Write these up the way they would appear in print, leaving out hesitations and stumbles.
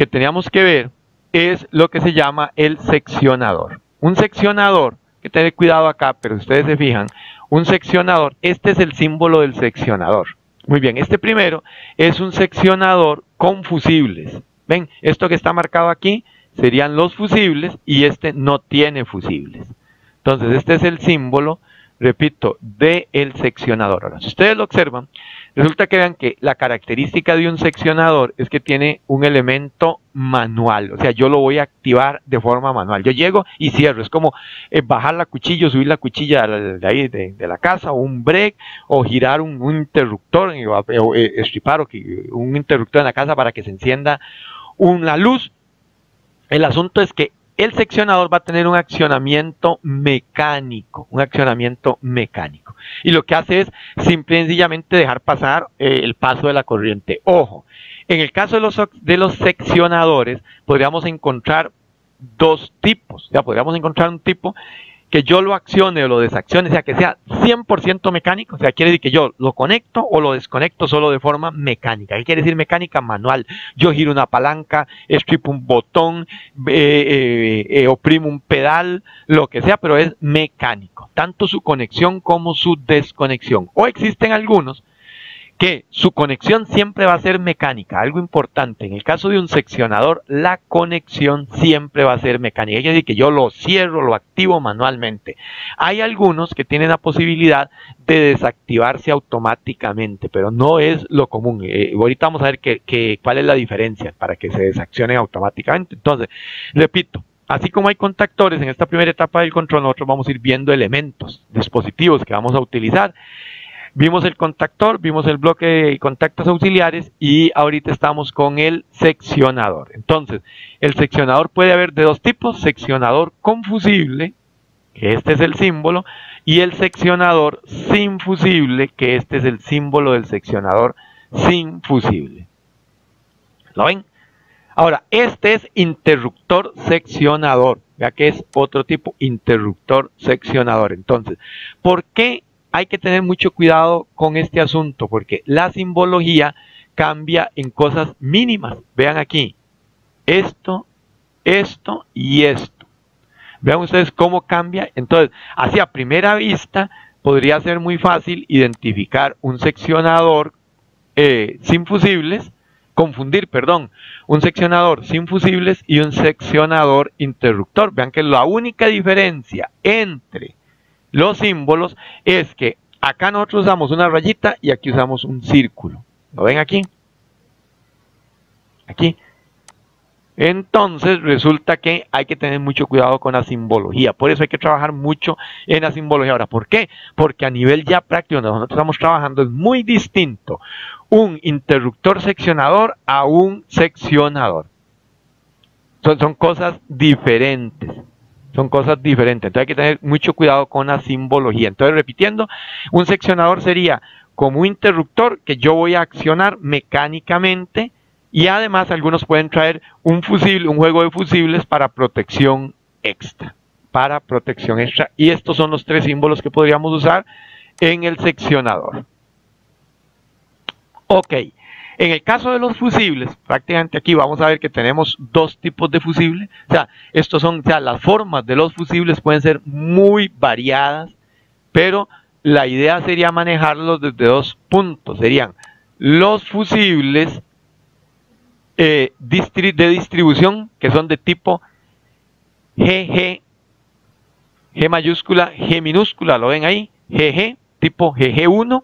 que teníamos que ver es lo que se llama el seccionador. Un seccionador, hay que tener cuidado acá, pero ustedes se fijan, un seccionador, este es el símbolo del seccionador. Muy bien, este primero es un seccionador con fusibles. ¿Ven? Esto que está marcado aquí serían los fusibles y este no tiene fusibles. Entonces, este es el símbolo, repito, del seccionador. Ahora, si ustedes lo observan, resulta que vean que la característica de un seccionador es que tiene un elemento manual. O sea, yo lo voy a activar de forma manual. Yo llego y cierro. Es como bajar la cuchilla, subir la cuchilla de ahí de la casa, o un break, o girar un interruptor, o estripar un interruptor en la casa para que se encienda una luz. El asunto es que el seccionador va a tener un accionamiento mecánico, Y lo que hace es simple y sencillamente dejar pasar el paso de la corriente. Ojo, en el caso de los seccionadores podríamos encontrar dos tipos. Ya podríamos encontrar un tipo que yo lo accione o lo desaccione, o sea, que sea 100% mecánico, o sea, quiere decir que yo lo conecto o lo desconecto solo de forma mecánica. ¿Qué quiere decir mecánica? Manual. Yo giro una palanca, estripo un botón, oprimo un pedal, lo que sea, pero es mecánico. Tanto su conexión como su desconexión. O existen algunos que su conexión siempre va a ser mecánica, algo importante. En el caso de un seccionador, la conexión siempre va a ser mecánica. Quiere decir que yo lo cierro, lo activo manualmente. Hay algunos que tienen la posibilidad de desactivarse automáticamente, pero no es lo común. Ahorita vamos a ver cuál es la diferencia para que se desaccionen automáticamente. Entonces, repito, así como hay contactores en esta primera etapa del control, nosotros vamos a ir viendo elementos, dispositivos que vamos a utilizar. Vimos el contactor, vimos el bloque de contactos auxiliares y ahorita estamos con el seccionador. Entonces, el seccionador puede haber de dos tipos, seccionador con fusible, que este es el símbolo, y el seccionador sin fusible, que este es el símbolo del seccionador sin fusible. ¿Lo ven? Ahora, este es interruptor seccionador, ya que es otro tipo, interruptor seccionador. Entonces, ¿por qué hay que tener mucho cuidado con este asunto? Porque la simbología cambia en cosas mínimas. Vean aquí, esto, esto y esto. Vean ustedes cómo cambia. Entonces, así a primera vista, podría ser muy fácil identificar un seccionador sin fusibles, un seccionador sin fusibles y un seccionador interruptor. Vean que la única diferencia entre los símbolos es que acá nosotros usamos una rayita y aquí usamos un círculo. ¿Lo ven aquí? Aquí. Entonces resulta que hay que tener mucho cuidado con la simbología. Por eso hay que trabajar mucho en la simbología. Ahora, ¿por qué? Porque a nivel ya práctico, donde nosotros estamos trabajando, es muy distinto un interruptor seccionador a un seccionador. Son cosas diferentes. Entonces hay que tener mucho cuidado con la simbología. Entonces, repitiendo, un seccionador sería como un interruptor que yo voy a accionar mecánicamente, y además algunos pueden traer un fusible, un juego de fusibles para protección extra. Y estos son los tres símbolos que podríamos usar en el seccionador. Ok. En el caso de los fusibles, prácticamente aquí vamos a ver que tenemos dos tipos de fusibles. O sea, las formas de los fusibles pueden ser muy variadas, pero la idea sería manejarlos desde dos puntos. Serían los fusibles de distribución, que son de tipo GG, G mayúscula, G minúscula, ¿lo ven ahí? GG, tipo GG1,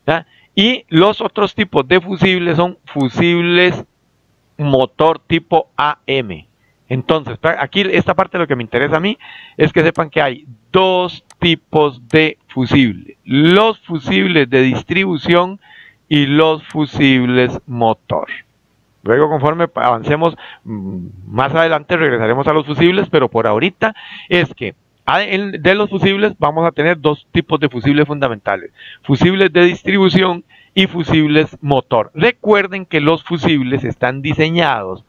¿ya? Y los otros tipos de fusibles son fusibles motor tipo AM. Entonces, aquí esta parte lo que me interesa a mí es que sepan que hay dos tipos de fusibles. Los fusibles de distribución y los fusibles motor. Luego, conforme avancemos más adelante, regresaremos a los fusibles, pero por ahorita es que de los fusibles vamos a tener dos tipos de fusibles fundamentales: fusibles de distribución y fusibles motor. Recuerden que los fusibles están diseñados,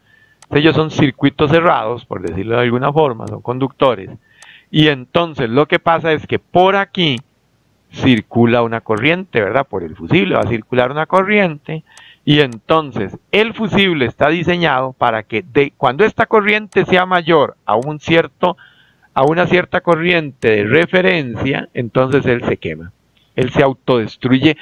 ellos son circuitos cerrados, por decirlo de alguna forma, son conductores, y entonces lo que pasa es que por aquí circula una corriente, ¿verdad? Por el fusible va a circular una corriente, Y entonces el fusible está diseñado para que cuando esta corriente sea mayor a una cierta corriente de referencia, entonces él se quema. Él se autodestruye,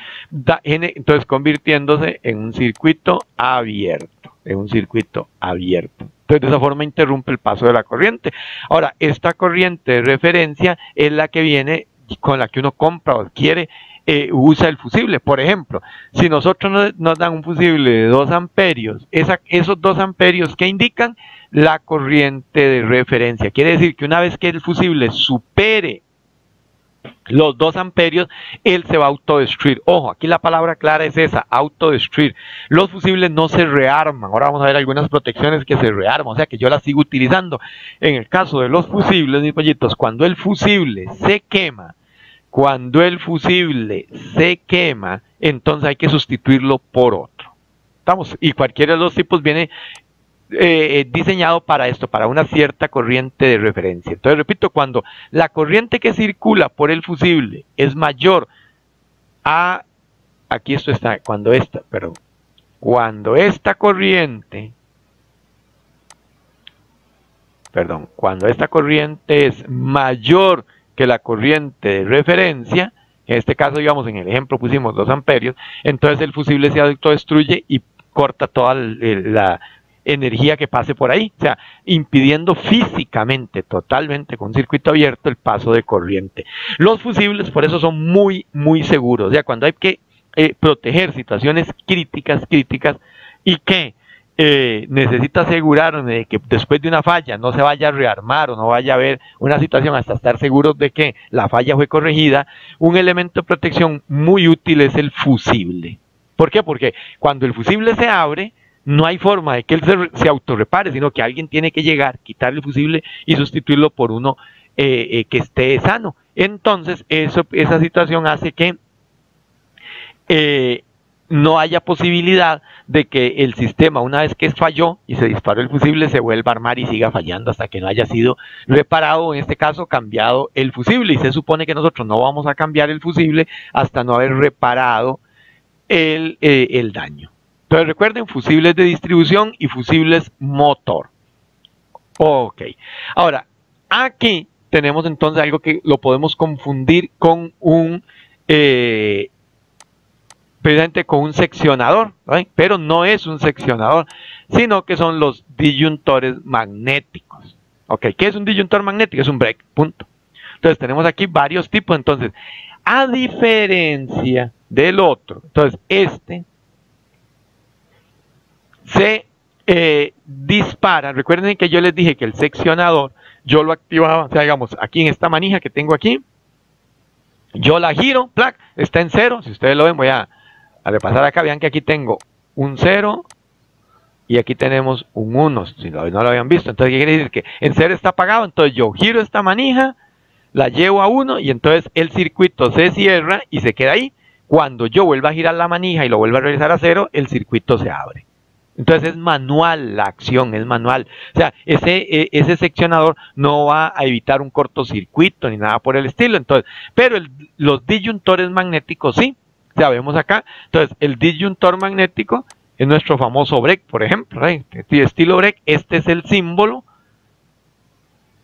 entonces convirtiéndose en un circuito abierto. Entonces de esa forma interrumpe el paso de la corriente. Ahora, esta corriente de referencia es la que viene con la que uno compra o adquiere, usa el fusible. Por ejemplo, si nosotros nos dan un fusible de 2 amperios, esos 2 amperios, ¿qué indican? La corriente de referencia. Quiere decir que una vez que el fusible supere los 2 amperios, él se va a autodestruir. Ojo, aquí la palabra clara es esa, autodestruir. Los fusibles no se rearman. Ahora vamos a ver algunas protecciones que se rearman, o sea que yo las sigo utilizando. En el caso de los fusibles, mis pollitos, cuando el fusible se quema, entonces hay que sustituirlo por otro. ¿Estamos? Y cualquiera de los tipos viene diseñado para esto, para una cierta corriente de referencia. Entonces, repito, cuando la corriente que circula por el fusible es mayor a, aquí esto está, cuando esta corriente es mayor que la corriente de referencia, en este caso, digamos, en el ejemplo pusimos 2 amperios, entonces el fusible se autodestruye y corta toda la energía que pase por ahí, o sea, impidiendo físicamente, totalmente, con un circuito abierto, el paso de corriente. Los fusibles, por eso, son muy, muy seguros. O sea, cuando hay que proteger situaciones críticas, y que necesita asegurarme de que después de una falla no se vaya a rearmar o no vaya a haber una situación hasta estar seguros de que la falla fue corregida, un elemento de protección muy útil es el fusible. ¿Por qué? Porque cuando el fusible se abre, no hay forma de que él se autorrepare, sino que alguien tiene que llegar, quitar el fusible y sustituirlo por uno que esté sano. Entonces, esa situación hace que no haya posibilidad de que el sistema, una vez que falló y se disparó el fusible, se vuelva a armar y siga fallando hasta que no haya sido reparado, en este caso cambiado el fusible. Y se supone que nosotros no vamos a cambiar el fusible hasta no haber reparado el daño. Entonces recuerden, fusibles de distribución y fusibles motor. Ok. Ahora, aquí tenemos entonces algo que lo podemos confundir con precisamente con un seccionador, ¿right? Pero no es un seccionador, sino que son los disyuntores magnéticos. Ok, ¿qué es un disyuntor magnético? Es un break, punto. Entonces tenemos aquí varios tipos. Entonces, a diferencia del otro, entonces este se dispara. Recuerden que yo les dije que el seccionador yo lo activaba, o sea, digamos, aquí en esta manija que tengo aquí, yo la giro, ¡plac!, está en 0. Si ustedes lo ven, voy a repasar acá. Vean que aquí tengo un 0 y aquí tenemos un 1, si no lo habían visto. Entonces, ¿qué quiere decir? Que en 0 está apagado. Entonces yo giro esta manija, la llevo a 1 y entonces el circuito se cierra y se queda ahí. Cuando yo vuelva a girar la manija y lo vuelva a regresar a 0, el circuito se abre. Entonces es manual, la acción es manual. O sea, ese seccionador no va a evitar un cortocircuito ni nada por el estilo. Entonces, pero los disyuntores magnéticos sí. O sea, vemos acá. Entonces, el disyuntor magnético es nuestro famoso break, por ejemplo, ¿right? Estilo break. Este es el símbolo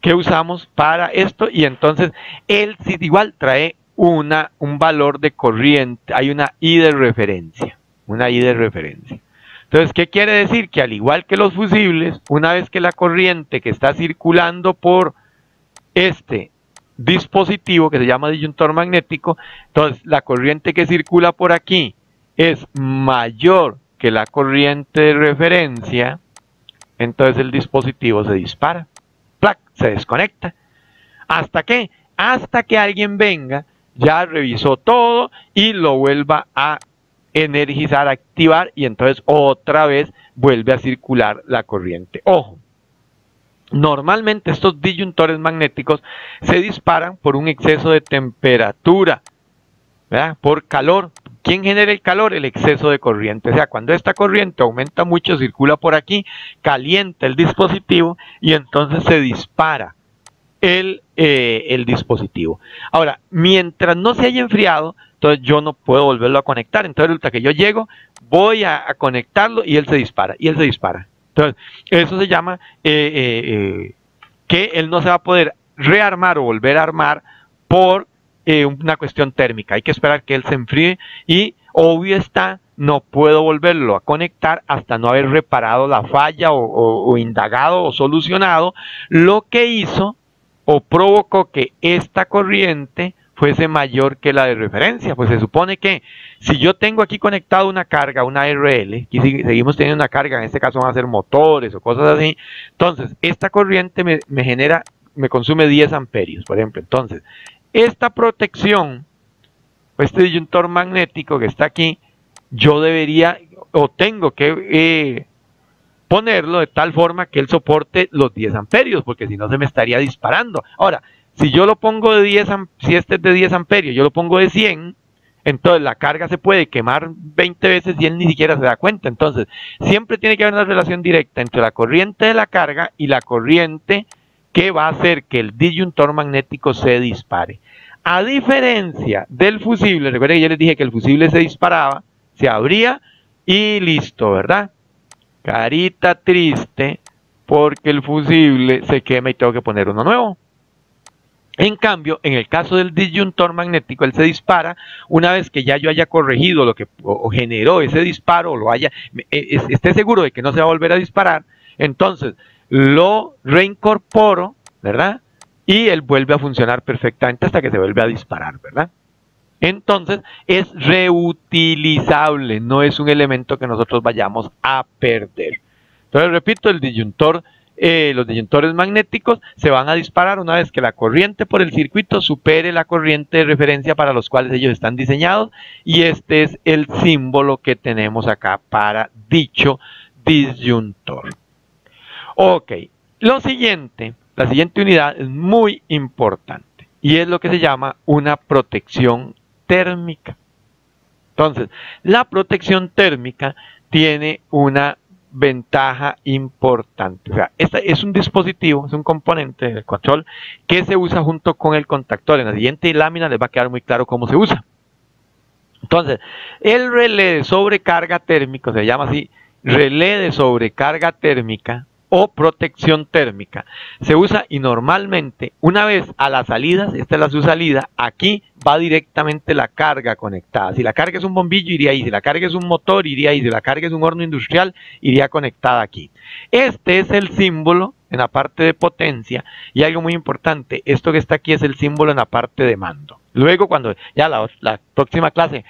que usamos para esto. Y entonces, él sí igual trae un valor de corriente. Hay una I de referencia. Una I de referencia. Entonces, ¿qué quiere decir? Que al igual que los fusibles, una vez que la corriente que está circulando por este dispositivo, que se llama disyuntor magnético, entonces la corriente que circula por aquí es mayor que la corriente de referencia, entonces el dispositivo se dispara, ¡plac!, se desconecta. ¿Hasta qué? Hasta que alguien venga, ya revisó todo y lo vuelva a energizar, activar, y entonces otra vez vuelve a circular la corriente. Ojo, normalmente estos disyuntores magnéticos se disparan por un exceso de temperatura, ¿verdad? Por calor. ¿Quién genera el calor? El exceso de corriente. O sea, cuando esta corriente aumenta mucho, circula por aquí, calienta el dispositivo y entonces se dispara el dispositivo. Ahora, mientras no se haya enfriado, entonces yo no puedo volverlo a conectar. Entonces resulta que yo llego, voy a conectarlo y él se dispara, Entonces, eso se llama que él no se va a poder rearmar o volver a armar por una cuestión térmica. Hay que esperar que él se enfríe y obvio está, no puedo volverlo a conectar hasta no haber reparado la falla o indagado o solucionado lo que hizo o provocó que esta corriente fuese mayor que la de referencia. Pues se supone que si yo tengo aquí conectado una carga, una RL, y si seguimos teniendo una carga, en este caso van a ser motores o cosas así, entonces esta corriente me consume 10 amperios, por ejemplo. Entonces, esta protección, este disyuntor magnético que está aquí, yo debería o tengo que ponerlo de tal forma que él soporte los 10 amperios, porque si no se me estaría disparando. Ahora, si yo lo pongo de 10, si este es de 10 amperios, yo lo pongo de 100, entonces la carga se puede quemar 20 veces y él ni siquiera se da cuenta. Entonces, siempre tiene que haber una relación directa entre la corriente de la carga y la corriente que va a hacer que el disyuntor magnético se dispare. A diferencia del fusible, recuerden que yo les dije que el fusible se disparaba, se abría y listo, ¿verdad? Carita triste porque el fusible se quema y tengo que poner uno nuevo. En cambio, en el caso del disyuntor magnético, él se dispara una vez que ya yo haya corregido lo que o generó ese disparo, o lo haya, esté seguro de que no se va a volver a disparar, entonces lo reincorporo, ¿verdad? Y él vuelve a funcionar perfectamente hasta que se vuelve a disparar, ¿verdad? Entonces es reutilizable, no es un elemento que nosotros vayamos a perder. Entonces repito, el disyuntor, los disyuntores magnéticos se van a disparar una vez que la corriente por el circuito supere la corriente de referencia para los cuales ellos están diseñados, y este es el símbolo que tenemos acá para dicho disyuntor. Ok, la siguiente unidad es muy importante y es lo que se llama una protección térmica. Entonces, la protección térmica tiene una ventaja importante. O sea, esta es un dispositivo, es un componente del control que se usa junto con el contactor. En la siguiente lámina les va a quedar muy claro cómo se usa. Entonces, el relé de sobrecarga térmica, se llama así, relé de sobrecarga térmica o protección térmica, se usa y normalmente una vez a las salidas, esta es su salida, aquí va directamente la carga conectada. Si la carga es un bombillo, iría ahí; si la carga es un motor, iría ahí; si la carga es un horno industrial, iría conectada aquí. Este es el símbolo en la parte de potencia, y algo muy importante, esto que está aquí es el símbolo en la parte de mando. Luego, cuando ya la próxima clase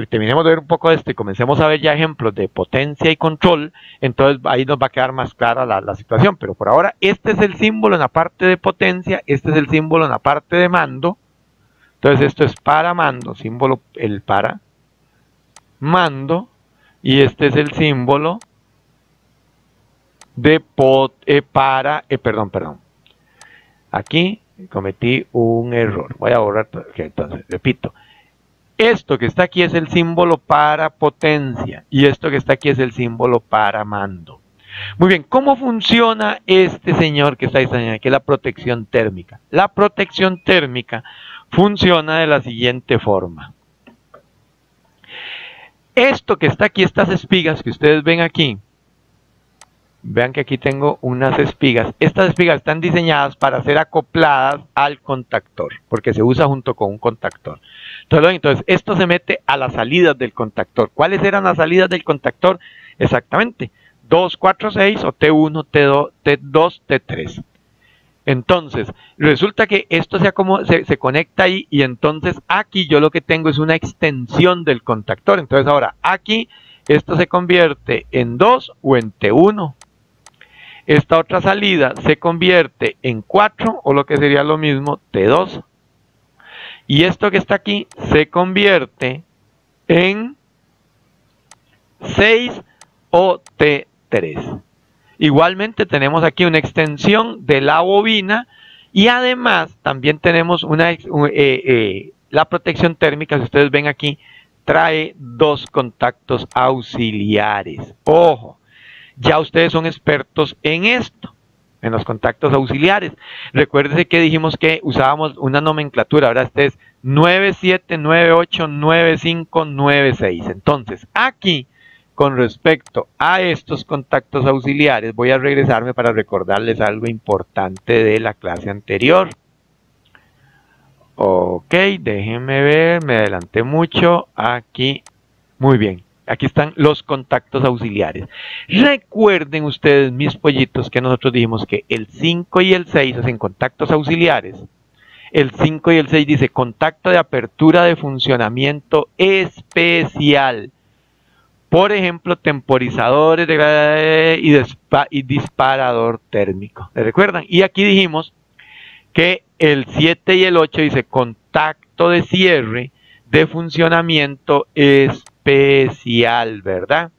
terminemos de ver un poco de esto y comencemos a ver ya ejemplos de potencia y control, entonces ahí nos va a quedar más clara la situación. Pero por ahora, este es el símbolo en la parte de potencia, este es el símbolo en la parte de mando. Entonces esto es para mando, símbolo el para mando, y este es el símbolo de perdón. Aquí cometí un error. Voy a borrar todo. Okay, entonces, repito. Esto que está aquí es el símbolo para potencia y esto que está aquí es el símbolo para mando. Muy bien, ¿cómo funciona este señor que está diseñado aquí? La protección térmica. La protección térmica funciona de la siguiente forma. Esto que está aquí, estas espigas que ustedes ven aquí, vean que aquí tengo unas espigas. Estas espigas están diseñadas para ser acopladas al contactor, porque se usa junto con un contactor. Entonces, esto se mete a las salidas del contactor. ¿Cuáles eran las salidas del contactor? Exactamente, 2, 4, 6 o T1, T2, T2, T3. Entonces, resulta que esto se conecta ahí, y entonces aquí yo lo que tengo es una extensión del contactor. Entonces ahora aquí esto se convierte en 2 o en T1. Esta otra salida se convierte en 4 o lo que sería lo mismo T2. Y esto que está aquí se convierte en 6 o T3. Igualmente tenemos aquí una extensión de la bobina, y además también tenemos la protección térmica, si ustedes ven aquí, trae 2 contactos auxiliares. Ojo, ya ustedes son expertos en esto. en los contactos auxiliares. Recuérdese que dijimos que usábamos una nomenclatura, ahora este es 97, 98, 95, 96. Entonces, aquí, con respecto a estos contactos auxiliares, voy a regresarme para recordarles algo importante de la clase anterior. Ok, déjenme ver, me adelanté mucho. Aquí, muy bien. Aquí están los contactos auxiliares. Recuerden ustedes, mis pollitos, que nosotros dijimos que el 5 y el 6 hacen contactos auxiliares. El 5 y el 6 dice contacto de apertura de funcionamiento especial. Por ejemplo, temporizadores y disparador térmico. ¿Se recuerdan? Y aquí dijimos que el 7 y el 8 dice contacto de cierre de funcionamiento especial, ¿verdad?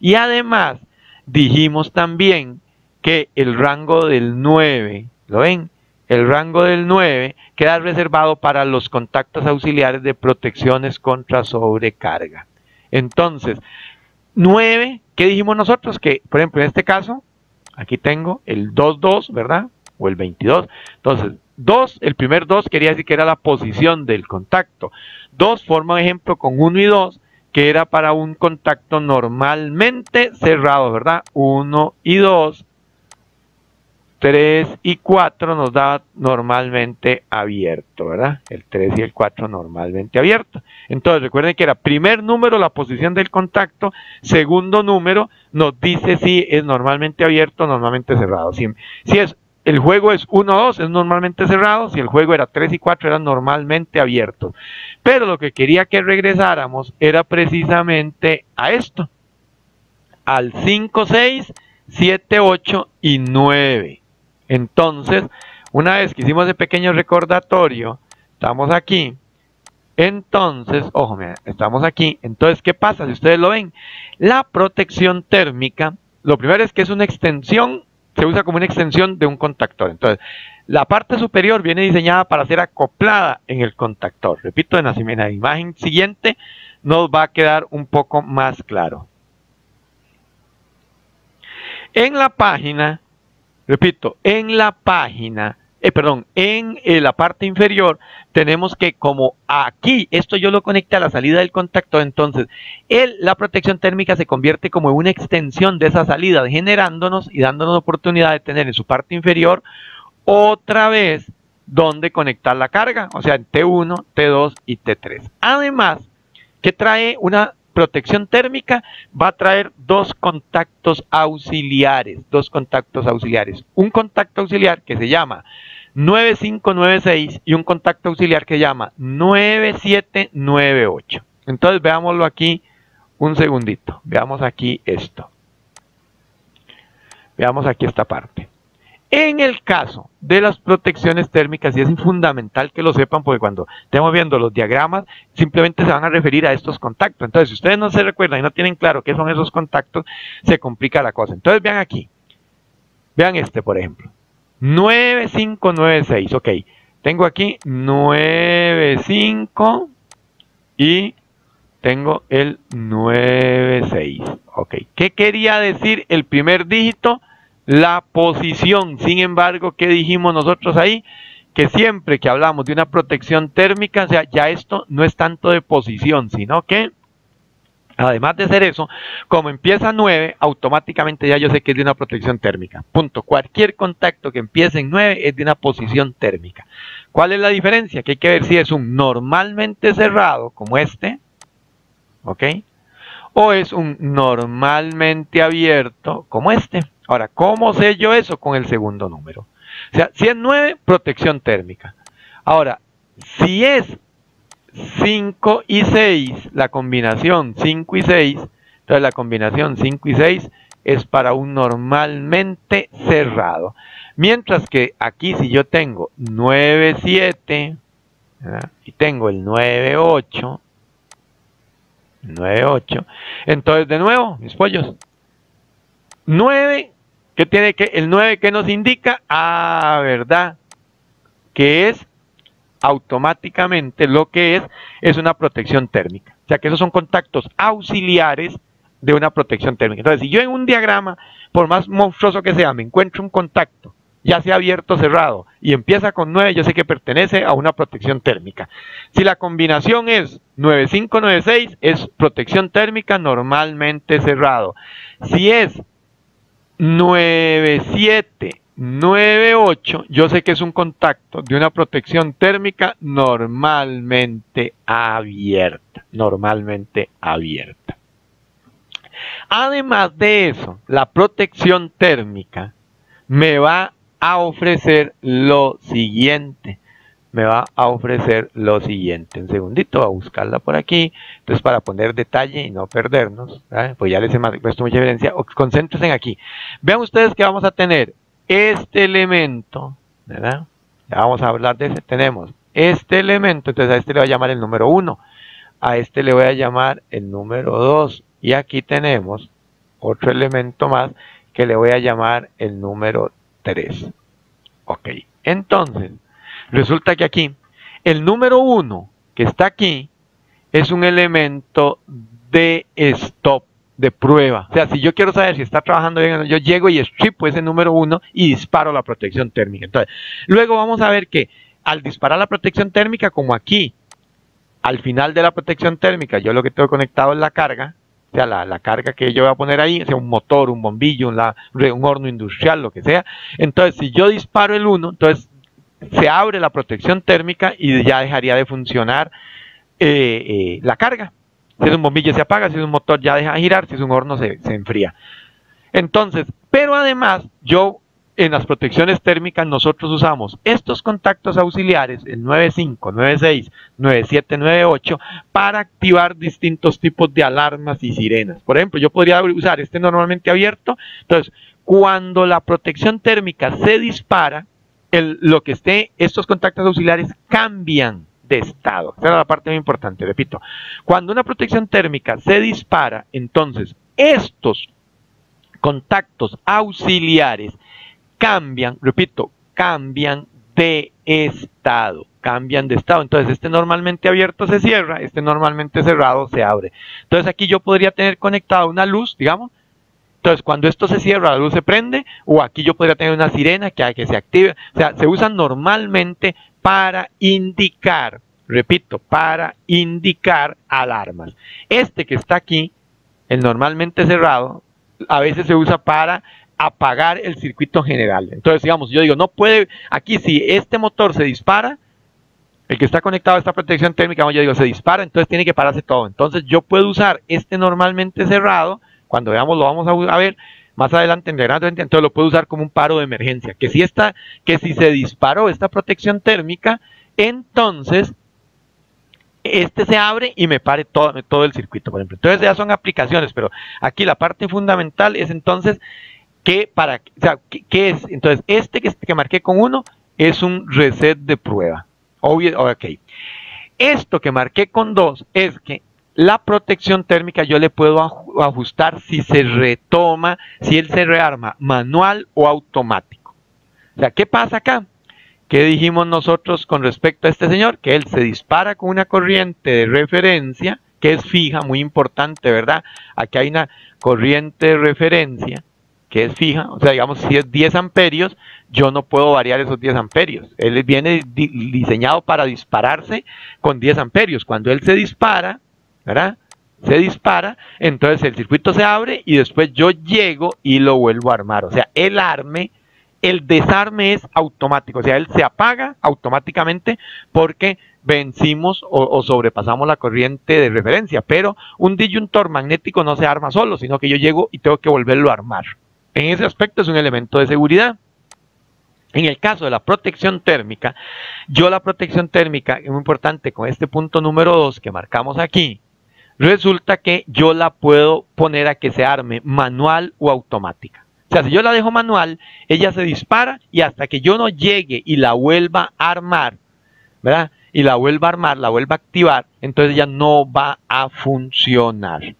Y además dijimos también que el rango del 9, ¿lo ven? El rango del 9 queda reservado para los contactos auxiliares de protecciones contra sobrecarga. Entonces, 9, ¿qué dijimos nosotros? Que, por ejemplo, en este caso, aquí tengo el 2,2, ¿verdad? O el 22. Entonces, 2, el primer 2 quería decir que era la posición del contacto. 2 forma un ejemplo con 1 y 2, que era para un contacto normalmente cerrado, ¿verdad? 1 y 2. 3 y 4 nos da normalmente abierto, ¿verdad? El 3 y el 4 normalmente abierto. Entonces, recuerden que era primer número la posición del contacto, segundo número nos dice si es normalmente abierto o normalmente cerrado. Si es el juego es 1 o 2, es normalmente cerrado. Si el juego era 3 y 4, eran normalmente abiertos. Pero lo que quería que regresáramos era precisamente a esto. Al 5, 6, 7, 8 y 9. Entonces, una vez que hicimos ese pequeño recordatorio, estamos aquí. Entonces, ojo, mira, estamos aquí. Entonces, ¿qué pasa? Si ustedes lo ven, la protección térmica, lo primero es que es una extensión, se usa como una extensión de un contactor. Entonces, la parte superior viene diseñada para ser acoplada en el contactor. Repito, en la imagen siguiente nos va a quedar un poco más claro. En la página, repito, en la página, en la parte inferior, tenemos que como aquí, esto yo lo conecté a la salida del contactor, entonces la protección térmica se convierte como una extensión de esa salida, generándonos y dándonos oportunidad de tener en su parte inferior otra vez donde conectar la carga, o sea, en T1, T2 y T3. Además, que trae una protección térmica, va a traer dos contactos auxiliares. Un contacto auxiliar que se llama 9596 y un contacto auxiliar que se llama 9798. Entonces veámoslo aquí un segundito. Veamos aquí esto. Veamos aquí esta parte. En el caso de las protecciones térmicas, y es fundamental que lo sepan, porque cuando estemos viendo los diagramas, simplemente se van a referir a estos contactos. Entonces, si ustedes no se recuerdan y no tienen claro qué son esos contactos, se complica la cosa. Entonces, vean aquí. Vean este, por ejemplo. 9596. Ok. Tengo aquí 95 y tengo el 96. Ok. ¿Qué quería decir el primer dígito? La posición. Sin embargo, ¿qué dijimos nosotros ahí? Que siempre que hablamos de una protección térmica, o sea, ya esto no es tanto de posición, sino que, además de ser eso, como empieza 9, automáticamente ya yo sé que es de una protección térmica. Punto. Cualquier contacto que empiece en 9 es de una posición térmica. ¿Cuál es la diferencia? Que hay que ver si es un normalmente cerrado, como este, ¿ok? O es un normalmente abierto, como este. Ahora, ¿cómo sé yo eso? Con el segundo número. O sea, si es 9, protección térmica. Ahora, si es 5 y 6, la combinación 5 y 6, entonces la combinación 5 y 6 es para un normalmente cerrado. Mientras que aquí si yo tengo 9, 7, ¿verdad? Y tengo el 9, 8, 9, 8, entonces de nuevo, mis pollos, 9, ¿qué tiene que el 9 que nos indica? Ah, ¿verdad? Que es automáticamente lo que es una protección térmica. O sea que esos son contactos auxiliares de una protección térmica. Entonces, si yo en un diagrama, por más monstruoso que sea, me encuentro un contacto ya sea abierto o cerrado, y empieza con 9, yo sé que pertenece a una protección térmica. Si la combinación es 9596, es protección térmica normalmente cerrado. Si es 9798, yo sé que es un contacto de una protección térmica normalmente abierta. Normalmente abierta. Además de eso, la protección térmica me va a ofrecer lo siguiente. Un segundito, voy a buscarla por aquí. Entonces, para poner detalle y no perdernos, ¿verdad? Pues ya les he puesto mucha evidencia. Concéntrense aquí. Vean ustedes que vamos a tener este elemento, ¿verdad? Ya vamos a hablar de ese. Tenemos este elemento, entonces a este le voy a llamar el número 1. A este le voy a llamar el número 2. Y aquí tenemos otro elemento más que le voy a llamar el número 3. Ok, entonces, resulta que aquí, el número 1 que está aquí es un elemento de stop, de prueba. O sea, si yo quiero saber si está trabajando bien o no, yo llego y stripo ese número 1 y disparo la protección térmica. Entonces, luego vamos a ver que al disparar la protección térmica, como aquí, al final de la protección térmica, yo lo que tengo conectado es la carga. O sea, la carga que yo voy a poner ahí, sea un motor, un bombillo, un horno industrial, lo que sea. Entonces, si yo disparo el 1, entonces se abre la protección térmica y ya dejaría de funcionar la carga. Si es un bombillo se apaga, si es un motor ya deja de girar, si es un horno se enfría. Entonces, pero además, en las protecciones térmicas nosotros usamos estos contactos auxiliares, el 95, 96, 97, 98, para activar distintos tipos de alarmas y sirenas. Por ejemplo, yo podría usar este normalmente abierto. Entonces, cuando la protección térmica se dispara, estos contactos auxiliares cambian de estado. Esa era la parte muy importante, repito. Cuando una protección térmica se dispara, entonces estos contactos auxiliares cambian, repito, cambian de estado. Entonces, este normalmente abierto se cierra, este normalmente cerrado se abre. Entonces, aquí yo podría tener conectada una luz, digamos. Entonces, cuando esto se cierra, la luz se prende, o aquí yo podría tener una sirena que se active. O sea, se usan normalmente para indicar, repito, para indicar alarmas. Este que está aquí, el normalmente cerrado, a veces se usa para apagar el circuito general. Entonces, digamos, yo digo, no puede, aquí si este motor se dispara, el que está conectado a esta protección térmica, yo digo, se dispara, entonces tiene que pararse todo. Entonces, yo puedo usar este normalmente cerrado, cuando veamos lo vamos a ver más adelante, entonces lo puedo usar como un paro de emergencia, que si se disparó esta protección térmica, entonces este se abre y me pare todo el circuito, por ejemplo. Entonces ya son aplicaciones, pero aquí la parte fundamental es entonces ¿qué es? Entonces, este que marqué con 1 es un reset de prueba. Ok. Esto que marqué con 2 es que la protección térmica yo le puedo ajustar si se retoma, si él se rearma manual o automático. O sea, ¿qué pasa acá? ¿Qué dijimos nosotros con respecto a este señor? Que él se dispara con una corriente de referencia que es fija, muy importante, ¿verdad? Aquí hay una corriente de referencia que es fija, o sea, digamos, si es 10 amperios, yo no puedo variar esos 10 amperios. Él viene diseñado para dispararse con 10 amperios. Cuando él se dispara, ¿verdad? Se dispara, entonces el circuito se abre y después yo llego y lo vuelvo a armar. O sea, el desarme es automático, o sea, él se apaga automáticamente porque vencimos o sobrepasamos la corriente de referencia, pero un disyuntor magnético no se arma solo, sino que yo llego y tengo que volverlo a armar. En ese aspecto es un elemento de seguridad. En el caso de la protección térmica, la protección térmica, es muy importante con este punto número 2 que marcamos aquí, resulta que yo la puedo poner a que se arme manual o automática. O sea, si yo la dejo manual, ella se dispara y hasta que yo no llegue y la vuelva a armar, ¿verdad? Y la vuelva a armar, la vuelva a activar, entonces ella no va a funcionar.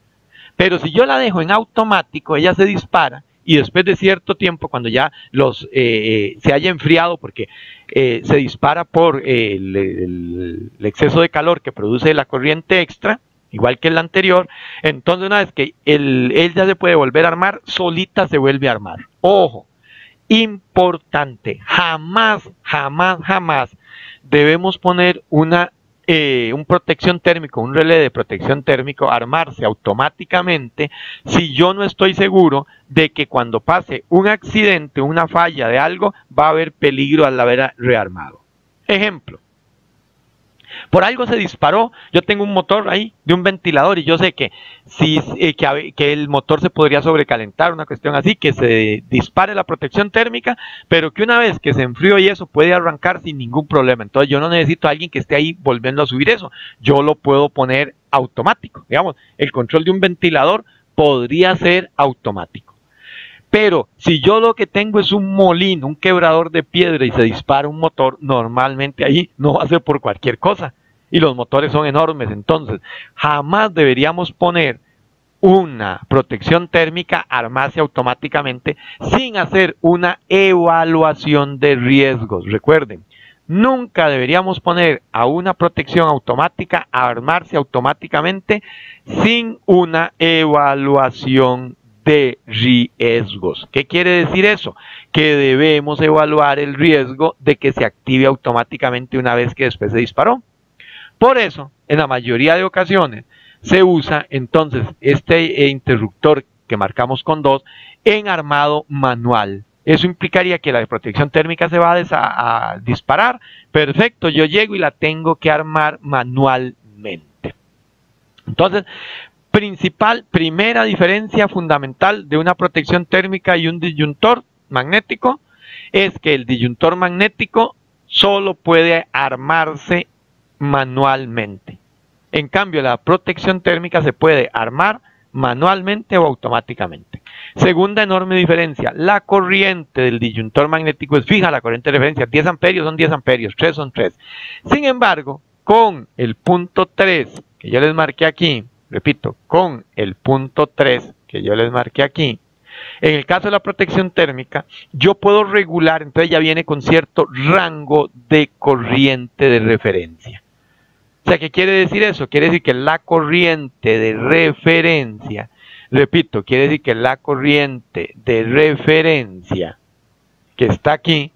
Pero si yo la dejo en automático, ella se dispara y después de cierto tiempo, cuando ya se haya enfriado, porque se dispara por el exceso de calor que produce la corriente extra, igual que el anterior, entonces una vez que él ya se puede volver a armar, solita se vuelve a armar. Ojo, importante, jamás, jamás, jamás debemos poner un protección térmico, un relé de protección térmico, armarse automáticamente si yo no estoy seguro de que cuando pase un accidente, una falla de algo, va a haber peligro al haber rearmado. Ejemplo. Por algo se disparó, yo tengo un motor ahí de un ventilador y yo sé que, que el motor se podría sobrecalentar, una cuestión así, que se dispare la protección térmica, pero que una vez que se enfrió y eso puede arrancar sin ningún problema. Entonces yo no necesito a alguien que esté ahí volviendo a subir eso, yo lo puedo poner automático. Digamos, el control de un ventilador podría ser automático. Pero si yo lo que tengo es un molino, un quebrador de piedra y se dispara un motor, normalmente ahí no va a ser por cualquier cosa. Y los motores son enormes, entonces jamás deberíamos poner una protección térmica, armarse automáticamente sin hacer una evaluación de riesgos. Recuerden, nunca deberíamos poner a una protección automática a armarse automáticamente sin una evaluación de riesgos. ¿Qué quiere decir eso? Que debemos evaluar el riesgo de que se active automáticamente una vez que después se disparó. Por eso, en la mayoría de ocasiones, se usa entonces este interruptor que marcamos con 2 en armado manual. Eso implicaría que la protección térmica se va a disparar. Perfecto, yo llego y la tengo que armar manualmente. Entonces, primera diferencia fundamental de una protección térmica y un disyuntor magnético es que el disyuntor magnético solo puede armarse manualmente. En cambio, la protección térmica se puede armar manualmente o automáticamente. Segunda enorme diferencia, la corriente del disyuntor magnético es fija, la corriente de referencia 10 amperios son 10 amperios, 3 son 3. Sin embargo, con el punto 3 que yo les marqué aquí, repito, con el punto 3 que yo les marqué aquí, en el caso de la protección térmica, yo puedo regular, entonces ya viene con cierto rango de corriente de referencia. O sea, ¿qué quiere decir eso? Quiere decir que la corriente de referencia, repito, quiere decir que la corriente de referencia que está aquí,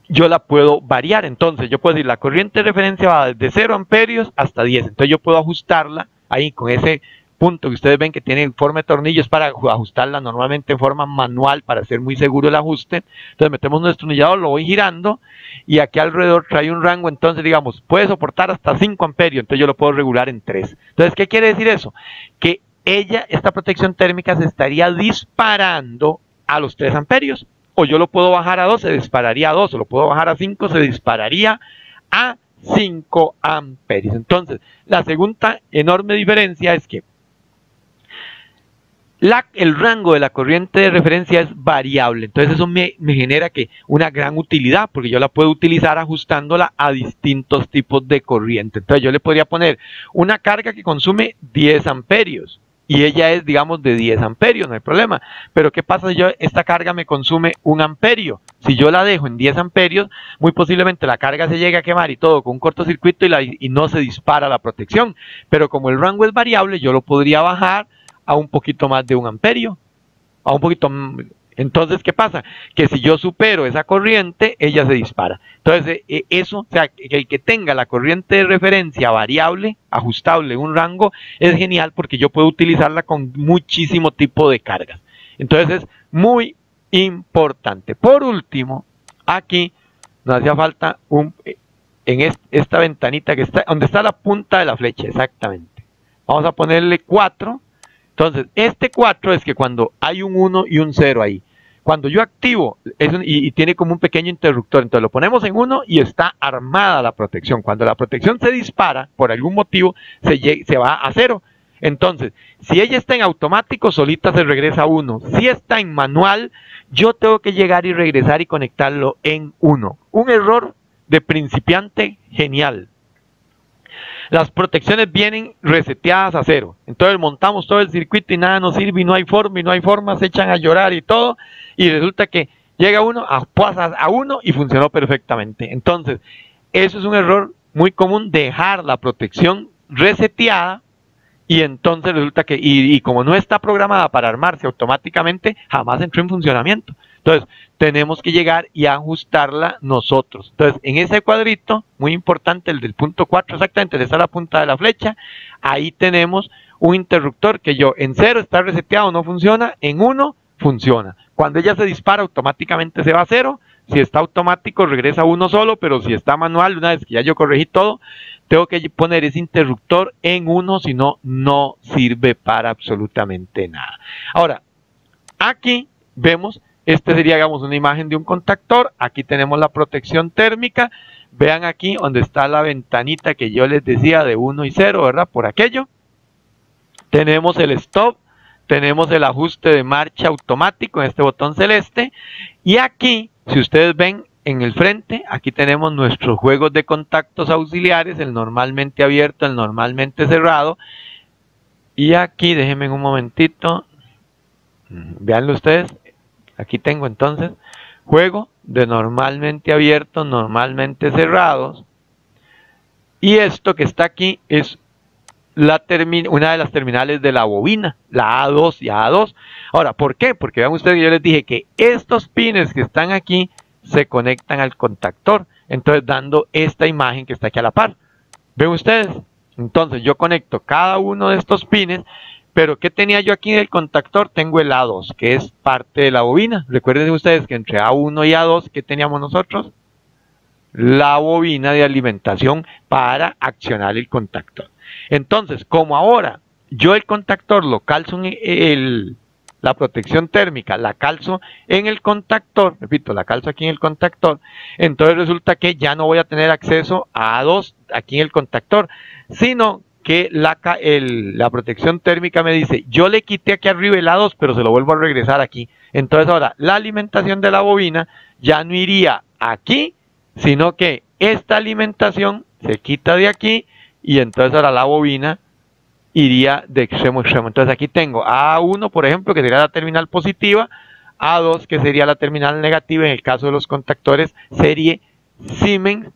yo la puedo variar. Entonces yo puedo decir, la corriente de referencia va desde 0 amperios hasta 10. Entonces yo puedo ajustarla ahí con ese punto que ustedes ven que tiene en forma de tornillos para ajustarla normalmente en forma manual para hacer muy seguro el ajuste. Entonces metemos nuestro destornillador, lo voy girando y aquí alrededor trae un rango. Entonces digamos, puede soportar hasta 5 amperios. Entonces yo lo puedo regular en 3. Entonces, ¿qué quiere decir eso? Que esta protección térmica se estaría disparando a los 3 amperios. O yo lo puedo bajar a 2, se dispararía a 2. O lo puedo bajar a 5, se dispararía a 5 amperios. Entonces, la segunda enorme diferencia es que el rango de la corriente de referencia es variable. Entonces, eso me genera una gran utilidad, porque yo la puedo utilizar ajustándola a distintos tipos de corriente. Entonces, yo le podría poner una carga que consume 10 amperios. Y ella es, digamos, de 10 amperios, no hay problema. Pero ¿qué pasa si esta carga me consume 1 amperio? Si yo la dejo en 10 amperios, muy posiblemente la carga se llegue a quemar y todo con un cortocircuito y no se dispara la protección. Pero como el rango es variable, yo lo podría bajar a un poquito más de 1 amperio. Entonces, ¿qué pasa? Que si yo supero esa corriente, ella se dispara. Entonces, o sea, el que tenga la corriente de referencia variable, ajustable, un rango, es genial porque yo puedo utilizarla con muchísimo tipo de cargas. Entonces, es muy importante. Por último, aquí nos hacía falta en esta ventanita que está, donde está la punta de la flecha, exactamente. Vamos a ponerle 4. Entonces, este 4 es que cuando hay un 1 y un 0 ahí, cuando yo activo, y tiene como un pequeño interruptor, entonces lo ponemos en 1 y está armada la protección. Cuando la protección se dispara, por algún motivo, se va a 0. Entonces, si ella está en automático, solita se regresa a 1. Si está en manual, yo tengo que llegar y regresar y conectarlo en 1. Un error de principiante genial. Las protecciones vienen reseteadas a 0. Entonces montamos todo el circuito y nada nos sirve y no hay forma, se echan a llorar y todo. Y resulta que llega uno, pasa a 1 y funcionó perfectamente. Entonces, eso es un error muy común, dejar la protección reseteada y entonces resulta que, y como no está programada para armarse automáticamente, jamás entró en funcionamiento. Entonces, tenemos que llegar y ajustarla nosotros. Entonces, en ese cuadrito, muy importante, el del punto 4, exactamente, donde está la punta de la flecha, ahí tenemos un interruptor que en 0 está reseteado, no funciona, en 1 funciona. Cuando ella se dispara, automáticamente se va a 0. Si está automático, regresa a 1 solo, pero si está manual, una vez que ya yo corregí todo, tengo que poner ese interruptor en 1, si no, no sirve para absolutamente nada. Ahora, aquí vemos, sería, digamos, una imagen de un contactor. Aquí tenemos la protección térmica. Vean aquí donde está la ventanita que yo les decía de 1 y 0, ¿verdad? Por aquello. Tenemos el stop, tenemos el ajuste de marcha automático en este botón celeste. Y aquí, si ustedes ven en el frente, aquí tenemos nuestros juegos de contactos auxiliares, el normalmente abierto, el normalmente cerrado. Y aquí, déjenme un momentito, veanlo ustedes, aquí tengo entonces juego de normalmente abiertos, normalmente cerrados. Y esto que está aquí es una de las terminales de la bobina, la A2 y A2. Ahora, ¿por qué? Porque vean ustedes, yo les dije que estos pines que están aquí se conectan al contactor, entonces dando esta imagen que está aquí a la par. ¿Ven ustedes? Entonces yo conecto cada uno de estos pines, pero ¿qué tenía yo aquí del contactor? Tengo el A2, que es parte de la bobina. Recuerden ustedes que entre A1 y A2, ¿qué teníamos nosotros? La bobina de alimentación para accionar el contactor. Entonces, como ahora yo el contactor lo calzo en la protección térmica, la calzo en el contactor, repito, la calzo aquí en el contactor, entonces resulta que ya no voy a tener acceso a A2 aquí en el contactor, sino que la protección térmica me dice, yo le quité aquí arriba el A2, pero se lo vuelvo a regresar aquí. Entonces ahora la alimentación de la bobina ya no iría aquí, sino que esta alimentación se quita de aquí y entonces ahora la bobina iría de extremo a extremo. Entonces aquí tengo A1, por ejemplo, que sería la terminal positiva, A2, que sería la terminal negativa en el caso de los contactores serie Siemens,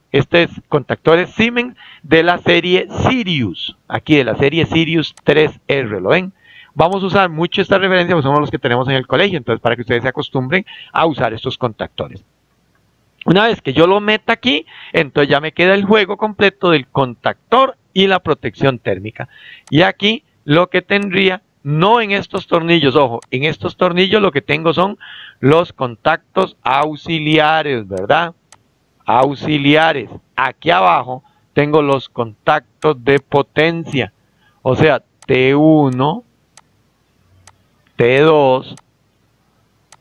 contactores Siemens de la serie Sirius, aquí de la serie Sirius 3R, ¿lo ven? Vamos a usar mucho esta referencia, pues somos los que tenemos en el colegio, entonces para que ustedes se acostumbren a usar estos contactores. Una vez que yo lo meta aquí, entonces ya me queda el juego completo del contactor y la protección térmica. Y aquí lo que tendría, no en estos tornillos, ojo, en estos tornillos lo que tengo son los contactos auxiliares, ¿verdad? Auxiliares. Aquí abajo tengo los contactos de potencia, o sea, T1, T2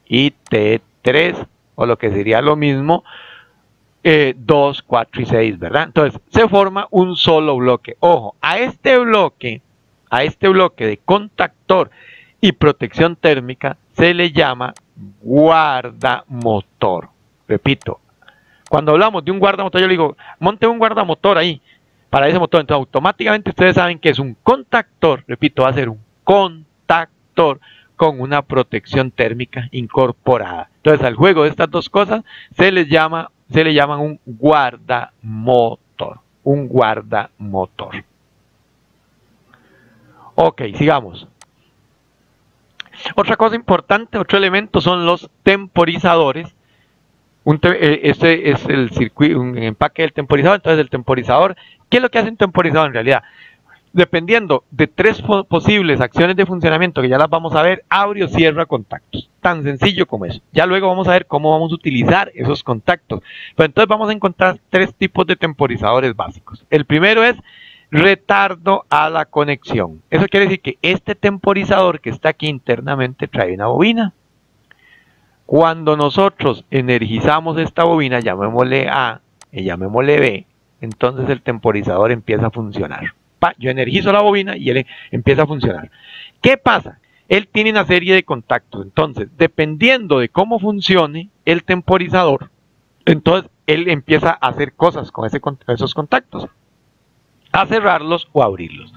y T3, o lo que sería lo mismo, 2, 4 y 6, ¿verdad? Entonces, se forma un solo bloque. Ojo, a este bloque de contactor y protección térmica se le llama guardamotor. Repito, cuando hablamos de un guardamotor, yo le digo, monte un guardamotor ahí, para ese motor. Entonces, automáticamente ustedes saben que es un contactor, repito, va a ser un contactor con una protección térmica incorporada. Entonces, al juego de estas dos cosas se le llaman un guardamotor. Un guardamotor. Ok, sigamos. Otra cosa importante, otro elemento son los temporizadores. Este es el circuito, un empaque del temporizador. Entonces, el temporizador, ¿qué es lo que hace un temporizador en realidad? Dependiendo de tres posibles acciones de funcionamiento, que ya las vamos a ver, abre o cierra contactos. Tan sencillo como eso. Ya luego vamos a ver cómo vamos a utilizar esos contactos. Pero entonces vamos a encontrar tres tipos de temporizadores básicos. El primero es retardo a la conexión. Eso quiere decir que este temporizador que está aquí internamente trae una bobina. Cuando nosotros energizamos esta bobina, llamémosle A y llamémosle B, entonces el temporizador empieza a funcionar. Yo energizo la bobina y él empieza a funcionar. ¿Qué pasa? Él tiene una serie de contactos. Entonces, dependiendo de cómo funcione el temporizador, entonces él empieza a hacer cosas con esos contactos, a cerrarlos o a abrirlos.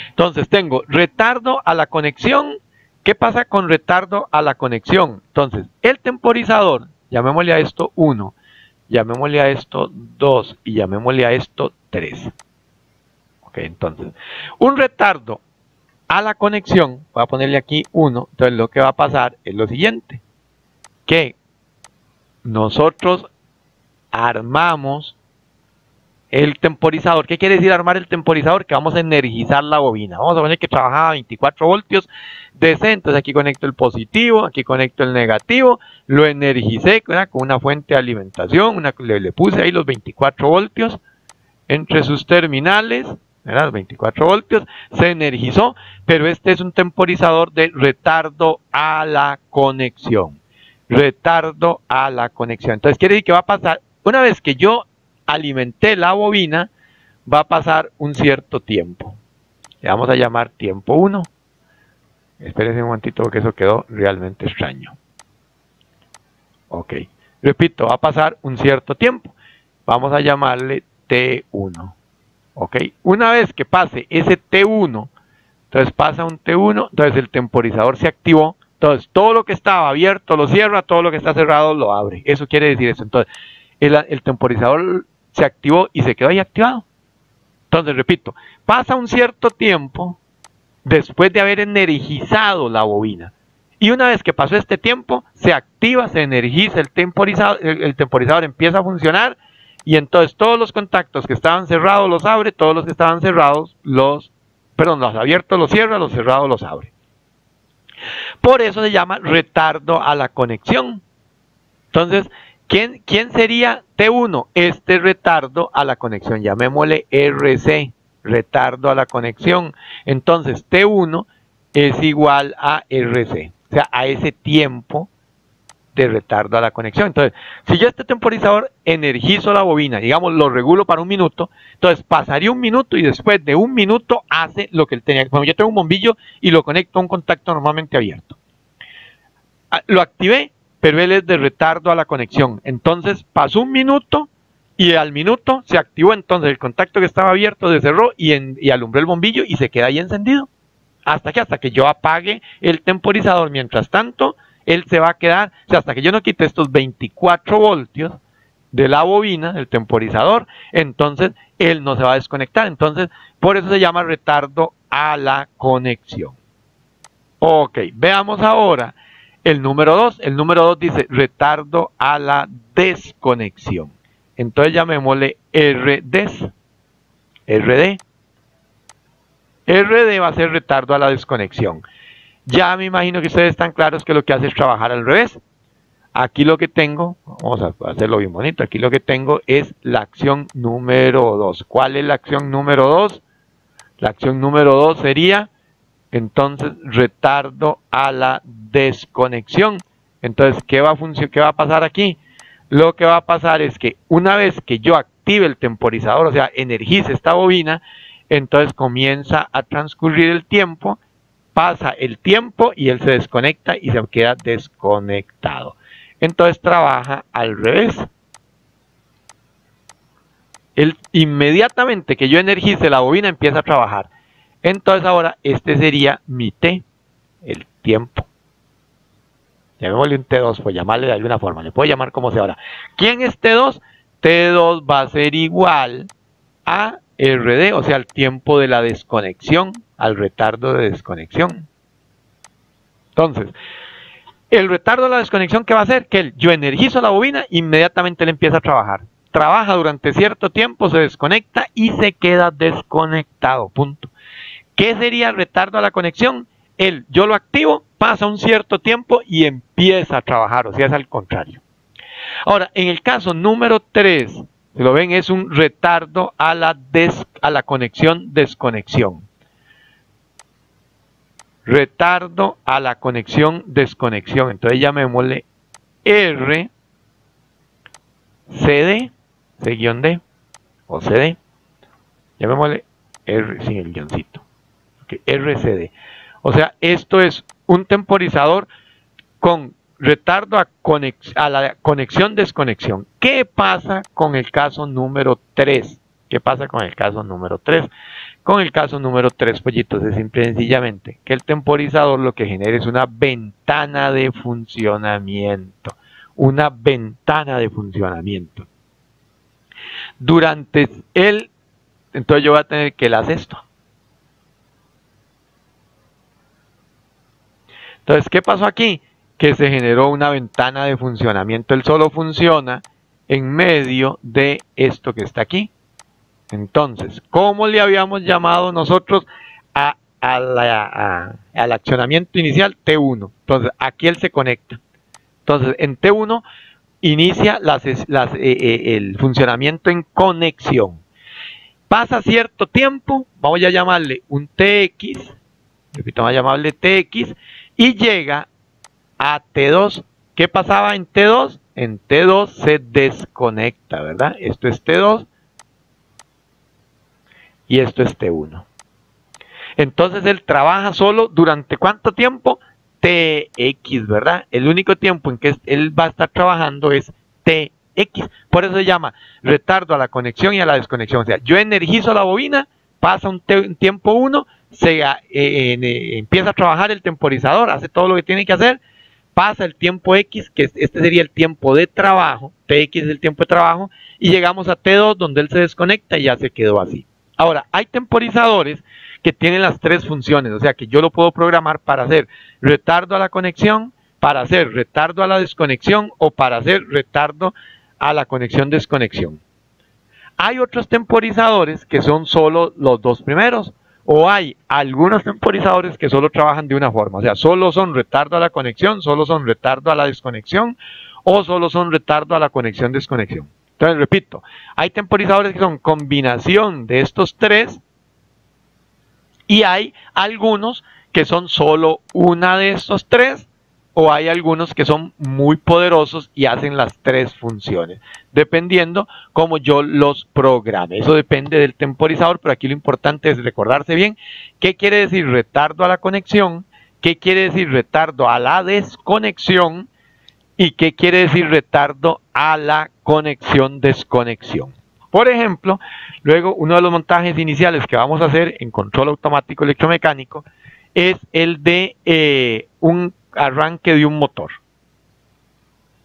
Entonces, tengo retardo a la conexión. ¿Qué pasa con retardo a la conexión? Entonces, el temporizador, llamémosle a esto 1, llamémosle a esto 2 y llamémosle a esto 3. Ok, entonces, un retardo a la conexión, voy a ponerle aquí 1, entonces lo que va a pasar es lo siguiente, que nosotros armamos el temporizador. ¿Qué quiere decir armar el temporizador? Que vamos a energizar la bobina. Vamos a poner que trabajaba a 24 voltios DC, entonces aquí conecto el positivo, aquí conecto el negativo, lo energicé, ¿verdad?, con una fuente de alimentación, le puse ahí los 24 voltios entre sus terminales, ¿verdad?, 24 voltios, se energizó, pero este es un temporizador de retardo a la conexión. Retardo a la conexión. Entonces quiere decir que va a pasar, una vez que yo alimenté la bobina, va a pasar un cierto tiempo. Le vamos a llamar tiempo 1. Espérense un momentito porque eso quedó realmente extraño. Ok. Repito, va a pasar un cierto tiempo. Vamos a llamarle T1. Ok. Una vez que pase ese T1, entonces pasa un T1, entonces el temporizador se activó. Entonces todo lo que estaba abierto lo cierra, todo lo que está cerrado lo abre. Eso quiere decir eso. Entonces el temporizador se activó y se quedó ahí activado. Entonces, repito, pasa un cierto tiempo después de haber energizado la bobina. Y una vez que pasó este tiempo, se activa, se energiza el temporizador empieza a funcionar y entonces todos los contactos que estaban cerrados los abre, todos los que estaban cerrados los abiertos los cierra, los cerrados los abre. Por eso se llama retardo a la conexión. Entonces, ¿quién sería T1? Este retardo a la conexión, llamémosle RC, retardo a la conexión. Entonces T1 es igual a RC, o sea, a ese tiempo de retardo a la conexión. Entonces, si yo este temporizador energizo la bobina, digamos, lo regulo para 1 minuto, entonces pasaría 1 minuto y después de 1 minuto hace lo que él tenía. Como yo tengo un bombillo y lo conecto a un contacto normalmente abierto. Lo activé, pero él es de retardo a la conexión. Entonces pasó 1 minuto y al minuto se activó, entonces el contacto que estaba abierto se cerró y alumbró el bombillo y se queda ahí encendido. Hasta que yo apague el temporizador. Mientras tanto, él se va a quedar, o sea, hasta que yo no quite estos 24 voltios de la bobina, del temporizador, entonces él no se va a desconectar. Entonces, por eso se llama retardo a la conexión. Ok, veamos ahora el número 2. El número 2 dice retardo a la desconexión. Entonces llamémosle RD. RD va a ser retardo a la desconexión. Ya me imagino que ustedes están claros que lo que hace es trabajar al revés. Aquí lo que tengo, vamos a hacerlo bien bonito, aquí lo que tengo es la acción número 2. ¿Cuál es la acción número 2? La acción número 2 sería, entonces, retardo a la desconexión. Entonces, ¿qué va a pasar aquí? Lo que va a pasar es que una vez que yo active el temporizador, o sea, energice esta bobina, entonces comienza a transcurrir el tiempo, pasa el tiempo y él se desconecta y se queda desconectado. Entonces trabaja al revés. Inmediatamente que yo energice la bobina empieza a trabajar. Entonces ahora este sería mi T, el tiempo. Llamémosle un T2, pues llamarle de alguna forma, le puedo llamar como sea ahora. ¿Quién es T2? T2 va a ser igual a RD, o sea, el tiempo de la desconexión, al retardo de desconexión. Entonces, el retardo de la desconexión, ¿qué va a hacer? Que yo energizo la bobina, inmediatamente él empieza a trabajar. Trabaja durante cierto tiempo, se desconecta y se queda desconectado, punto. ¿Qué sería el retardo a la conexión? Yo lo activo, pasa un cierto tiempo y empieza a trabajar, o sea, es al contrario. Ahora, en el caso número 3, si lo ven, es un retardo a la conexión-desconexión. Retardo a la conexión-desconexión. Entonces llamémosle RCD, C-D, o CD. Llamémosle R sin el guioncito. Okay, RCD. O sea, esto es un temporizador con retardo a la conexión-desconexión. ¿Qué pasa con el caso número 3? ¿Qué pasa con el caso número 3? Con el caso número 3, pollitos, es simple y sencillamente que el temporizador lo que genera es una ventana de funcionamiento. Una ventana de funcionamiento. Entonces yo voy a tener que hacer esto. Entonces, ¿qué pasó aquí? Que se generó una ventana de funcionamiento. Él solo funciona en medio de esto que está aquí. Entonces, ¿cómo le habíamos llamado nosotros al accionamiento inicial? T1. Entonces, aquí él se conecta. Entonces, en T1 inicia el funcionamiento en conexión. Pasa cierto tiempo, vamos a llamarle un TX, repito, vamos a llamarle TX, y llega a T2. ¿Qué pasaba en T2? En T2 se desconecta, ¿verdad? Esto es T2 y esto es T1. Entonces él trabaja solo durante ¿cuánto tiempo? TX, ¿verdad? El único tiempo en que él va a estar trabajando es TX. Por eso se llama retardo a la conexión y a la desconexión. O sea, yo energizo la bobina, pasa un tiempo 1, empieza a trabajar el temporizador, hace todo lo que tiene que hacer, pasa el tiempo X, que este sería el tiempo de trabajo, TX es el tiempo de trabajo, y llegamos a T2 donde él se desconecta y ya se quedó así. Ahora, hay temporizadores que tienen las tres funciones, o sea que yo lo puedo programar para hacer retardo a la conexión, para hacer retardo a la desconexión o para hacer retardo a la conexión-desconexión. Hay otros temporizadores que son solo los dos primeros, o hay algunos temporizadores que solo trabajan de una forma, o sea, solo son retardo a la conexión, solo son retardo a la desconexión, o solo son retardo a la conexión-desconexión. Entonces, repito, hay temporizadores que son combinación de estos tres, y hay algunos que son solo una de estos tres, o hay algunos que son muy poderosos y hacen las tres funciones, dependiendo cómo yo los programe. Eso depende del temporizador, pero aquí lo importante es recordarse bien qué quiere decir retardo a la conexión, qué quiere decir retardo a la desconexión y qué quiere decir retardo a la conexión-desconexión. Por ejemplo, luego uno de los montajes iniciales que vamos a hacer en control automático electromecánico es el de un arranque de un motor,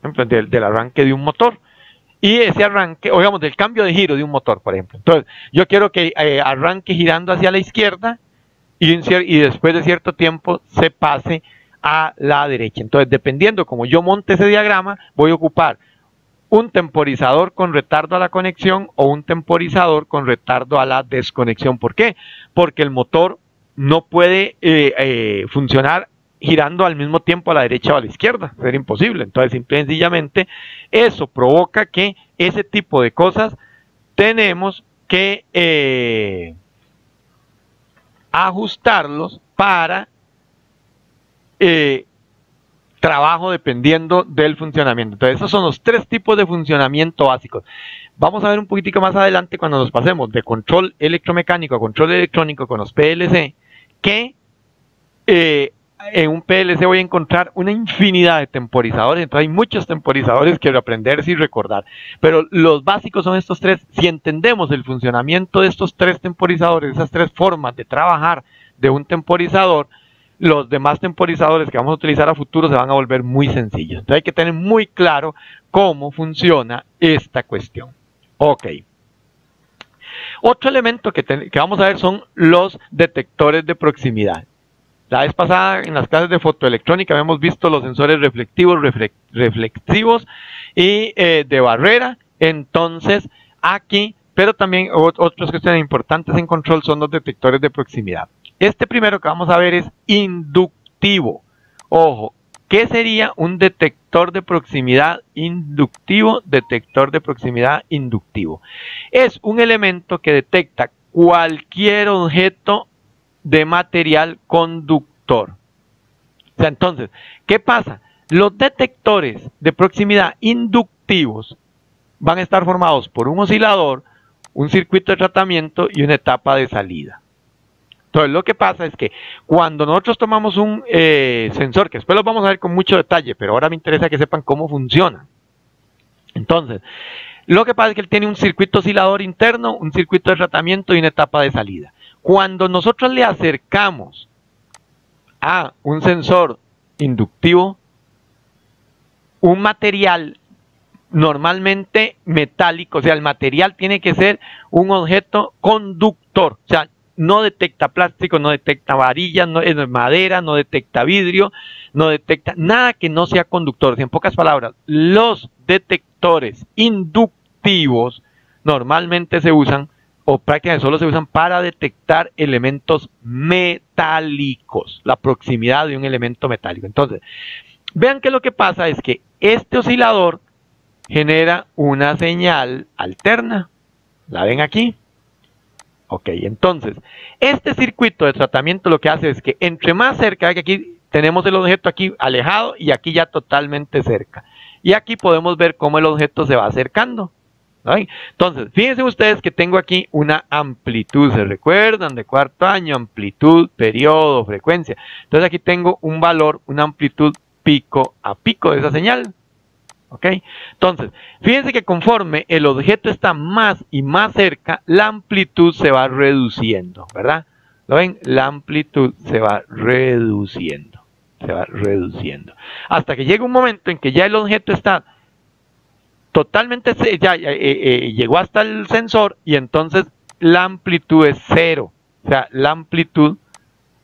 del arranque de un motor, y ese arranque, o digamos, del cambio de giro de un motor, por ejemplo. Entonces, yo quiero que arranque girando hacia la izquierda y después de cierto tiempo se pase a la derecha. Entonces, dependiendo como yo monte ese diagrama, voy a ocupar un temporizador con retardo a la conexión o un temporizador con retardo a la desconexión. ¿Por qué? Porque el motor no puede funcionar girando al mismo tiempo a la derecha o a la izquierda, sería imposible. Entonces, simple y sencillamente, eso provoca que ese tipo de cosas tenemos que ajustarlos para trabajo dependiendo del funcionamiento. Entonces, esos son los tres tipos de funcionamiento básicos. Vamos a ver un poquitico más adelante cuando nos pasemos de control electromecánico a control electrónico con los PLC, que en un PLC voy a encontrar una infinidad de temporizadores. Entonces hay muchos temporizadores que aprenderse y recordar, pero los básicos son estos tres. Si entendemos el funcionamiento de estos tres temporizadores, esas tres formas de trabajar de un temporizador, los demás temporizadores que vamos a utilizar a futuro se van a volver muy sencillos. Entonces hay que tener muy claro cómo funciona esta cuestión. Ok. Otro elemento que vamos a ver son los detectores de proximidad. La vez pasada en las clases de fotoelectrónica habíamos visto los sensores reflectivos, reflexivos y de barrera. Entonces aquí, pero también otras cuestiones importantes en control son los detectores de proximidad. Este primero que vamos a ver es inductivo. Ojo, ¿qué sería un detector de proximidad inductivo? Detector de proximidad inductivo. Es un elemento que detecta cualquier objeto de material conductor. O sea, entonces, ¿qué pasa? Los detectores de proximidad inductivos van a estar formados por un oscilador, un circuito de tratamiento y una etapa de salida. Entonces, lo que pasa es que cuando nosotros tomamos un sensor, que después lo vamos a ver con mucho detalle, pero ahora me interesa que sepan cómo funciona. Entonces, lo que pasa es que él tiene un circuito oscilador interno, un circuito de tratamiento y una etapa de salida. Cuando nosotros le acercamos a un sensor inductivo, un material normalmente metálico, o sea, el material tiene que ser un objeto conductor, o sea, no detecta plástico, no detecta varillas, no es madera, no detecta vidrio, no detecta nada que no sea conductor. En pocas palabras, los detectores inductivos normalmente se usan, o prácticamente solo se usan para detectar elementos metálicos, la proximidad de un elemento metálico. Entonces, vean que lo que pasa es que este oscilador genera una señal alterna. ¿La ven aquí? Ok, entonces, este circuito de tratamiento lo que hace es que entre más cerca, que aquí tenemos el objeto aquí alejado y aquí ya totalmente cerca. Y aquí podemos ver cómo el objeto se va acercando. ¿Saben? Entonces, fíjense ustedes que tengo aquí una amplitud, ¿se recuerdan? De cuarto año, amplitud, periodo, frecuencia. Entonces aquí tengo un valor, una amplitud pico a pico de esa señal. ¿Ok? Entonces, fíjense que conforme el objeto está más y más cerca, la amplitud se va reduciendo, ¿verdad? ¿Lo ven? La amplitud se va reduciendo, hasta que llega un momento en que ya el objeto está totalmente, llegó hasta el sensor y entonces la amplitud es cero. O sea, la amplitud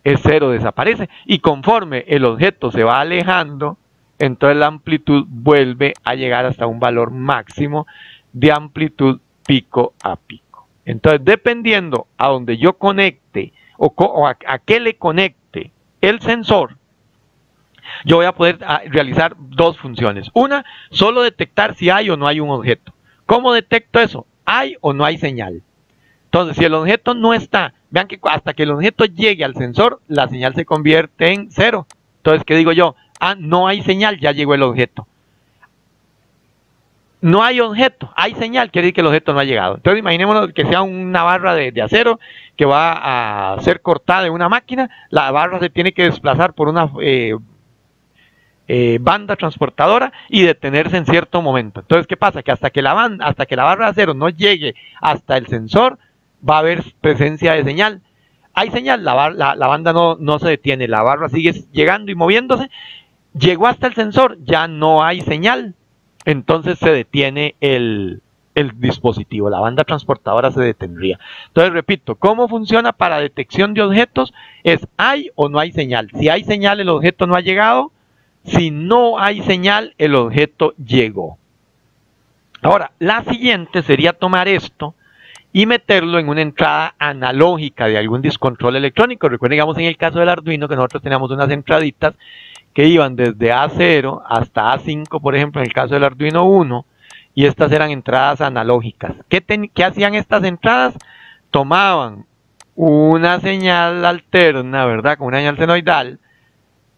es cero, desaparece. Y conforme el objeto se va alejando, entonces la amplitud vuelve a llegar hasta un valor máximo de amplitud pico a pico. Entonces, dependiendo a donde yo conecte o a qué le conecte el sensor, yo voy a poder realizar dos funciones. Una, solo detectar si hay o no hay un objeto. ¿Cómo detecto eso? ¿Hay o no hay señal? Entonces, si el objeto no está, vean que hasta que el objeto llegue al sensor, la señal se convierte en cero. Entonces, ¿qué digo yo? Ah, no hay señal, ya llegó el objeto. No hay objeto, hay señal, quiere decir que el objeto no ha llegado. Entonces, imaginémonos que sea una barra de acero que va a ser cortada de una máquina. La barra se tiene que desplazar por una banda transportadora y detenerse en cierto momento. Entonces, ¿qué pasa? Que hasta que la barra de acero no llegue hasta el sensor, va a haber presencia de señal. Hay señal, la banda no se detiene, la barra sigue llegando y moviéndose. Llegó hasta el sensor, ya no hay señal. Entonces se detiene el dispositivo, la banda transportadora se detendría. Entonces, repito, ¿cómo funciona para detección de objetos? Es ¿hay o no hay señal? Si hay señal, el objeto no ha llegado. Si no hay señal, el objeto llegó. Ahora, la siguiente sería tomar esto y meterlo en una entrada analógica de algún discontrol electrónico. Recuerden, digamos, en el caso del Arduino, que nosotros teníamos unas entraditas que iban desde A0 hasta A5, por ejemplo, en el caso del Arduino 1, y estas eran entradas analógicas. ¿Qué hacían estas entradas? Tomaban una señal alterna, ¿verdad? Con una señal senoidal,